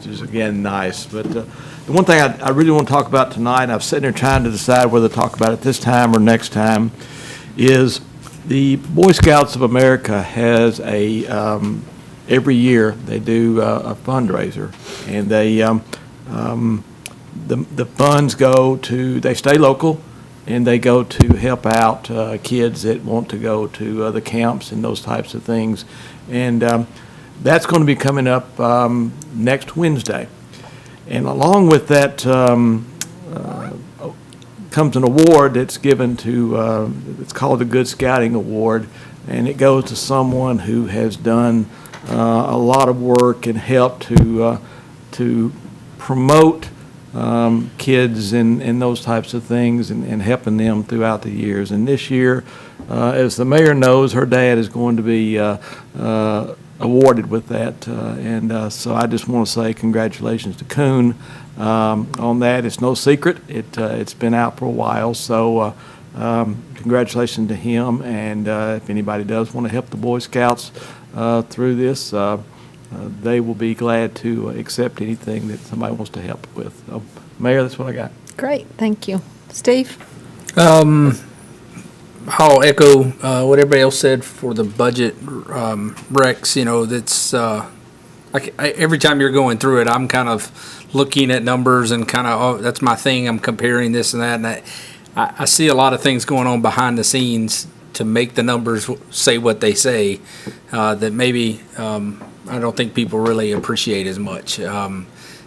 is again nice. But the one thing I really want to talk about tonight, and I'm sitting there trying to decide whether to talk about it this time or next time, is the Boy Scouts of America has every year they do a fundraiser, and they the funds they stay local, and they go to help out kids that want to go to the camps and those types of things. And that's going to be coming up next Wednesday. And along with that comes an award that's given to, it's called the Good Scouting Award, and it goes to someone who has done a lot of work and helped to promote kids and those types of things, and helping them throughout the years. And this year, as the mayor knows, her dad is going to be awarded with that. So I just want to say congratulations to Coon on that. It's no secret. It's been out for a while. So congratulations to him. And if anybody does want to help the Boy Scouts through this, they will be glad to accept anything that somebody wants to help with. Mayor, that's what I got. Great, thank you. Steve? I'll echo what everybody else said for the budget, Rex. That's every time you're going through it, I'm kind of looking at numbers and kind of, that's my thing. I'm comparing this and that, and I see a lot of things going on behind the scenes to make the numbers say what they say that maybe I don't think people really appreciate as much.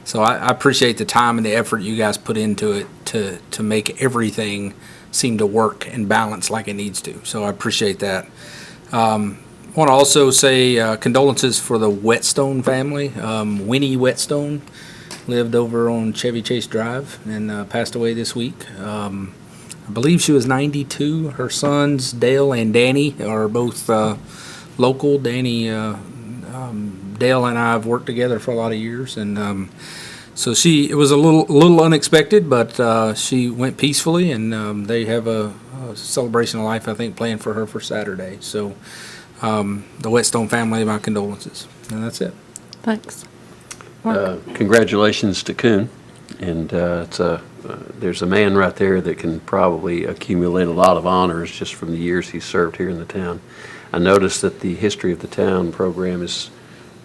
So I appreciate the time and the effort you guys put into it to make everything seem to work and balance like it needs to. So I appreciate that. Want to also say condolences for the Whetstone family. Winnie Whetstone lived over on Chevy Chase Drive and passed away this week. I believe she was 92. Her sons, Dale and Danny, are both local. Dale and I have worked together for a lot of years, and so it was a little unexpected, but she went peacefully, and they have a celebration of life, I think, planned for her for Saturday. So the Whetstone family, my condolences, and that's it. Thanks. Congratulations to Coon, and there's a man right there that can probably accumulate a lot of honors just from the years he served here in the town. I noticed that the History of the Town program is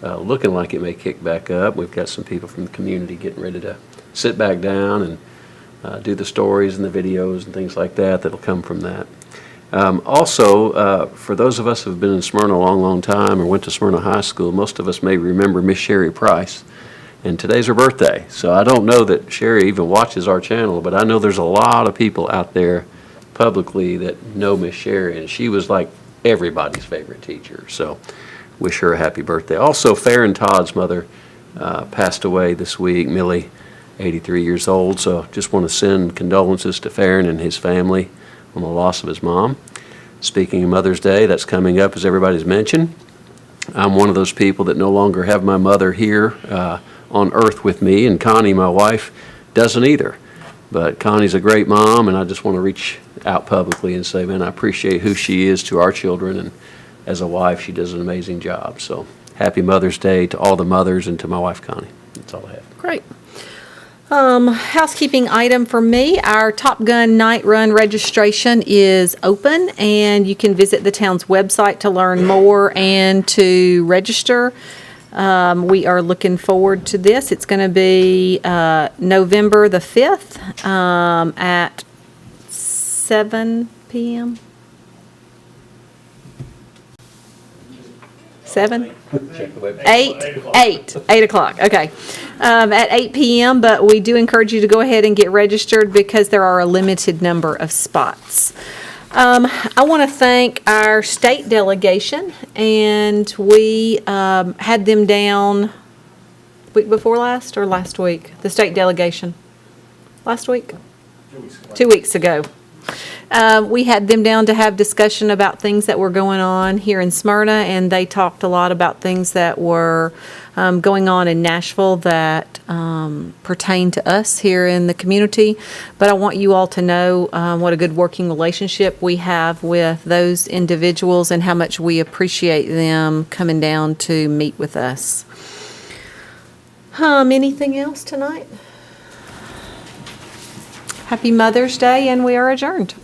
looking like it may kick back up. We've got some people from the community getting ready to sit back down and do the stories and the videos and things like that that'll come from that. Also, for those of us who have been in Smyrna a long time or went to Smyrna High School, most of us may remember Miss Sherry Price. And today's her birthday. So I don't know that Sherry even watches our channel, but I know there's a lot of people out there publicly that know Miss Sherry, and she was like everybody's favorite teacher. So wish her a happy birthday. Also, Farron Todd's mother passed away this week, Millie, 83 years old. So just want to send condolences to Farron and his family on the loss of his mom. Speaking of Mother's Day, that's coming up, as everybody's mentioned. I'm one of those people that no longer have my mother here on earth with me, and Connie, my wife, doesn't either. But Connie's a great mom, and I just want to reach out publicly and say, man, I appreciate who she is to our children, and as a wife, she does an amazing job. So happy Mother's Day to all the mothers and to my wife, Connie. That's all I have. Great. Housekeeping item for me, our Top Gun Night Run registration is open, and you can visit the town's website to learn more and to register. We are looking forward to this. It's going to be November the 5th at 7 p.m. 7? 8 o'clock, okay. At 8 p.m., but we do encourage you to go ahead and get registered because there are a limited number of spots. I want to thank our state delegation, and we had them down week before last or last week? The state delegation. Last week? 2 weeks ago. We had them down to have discussion about things that were going on here in Smyrna, and they talked a lot about things that were going on in Nashville that pertain to us here in the community. But I want you all to know what a good working relationship we have with those individuals and how much we appreciate them coming down to meet with us. Anything else tonight? Happy Mother's Day, and we are adjourned.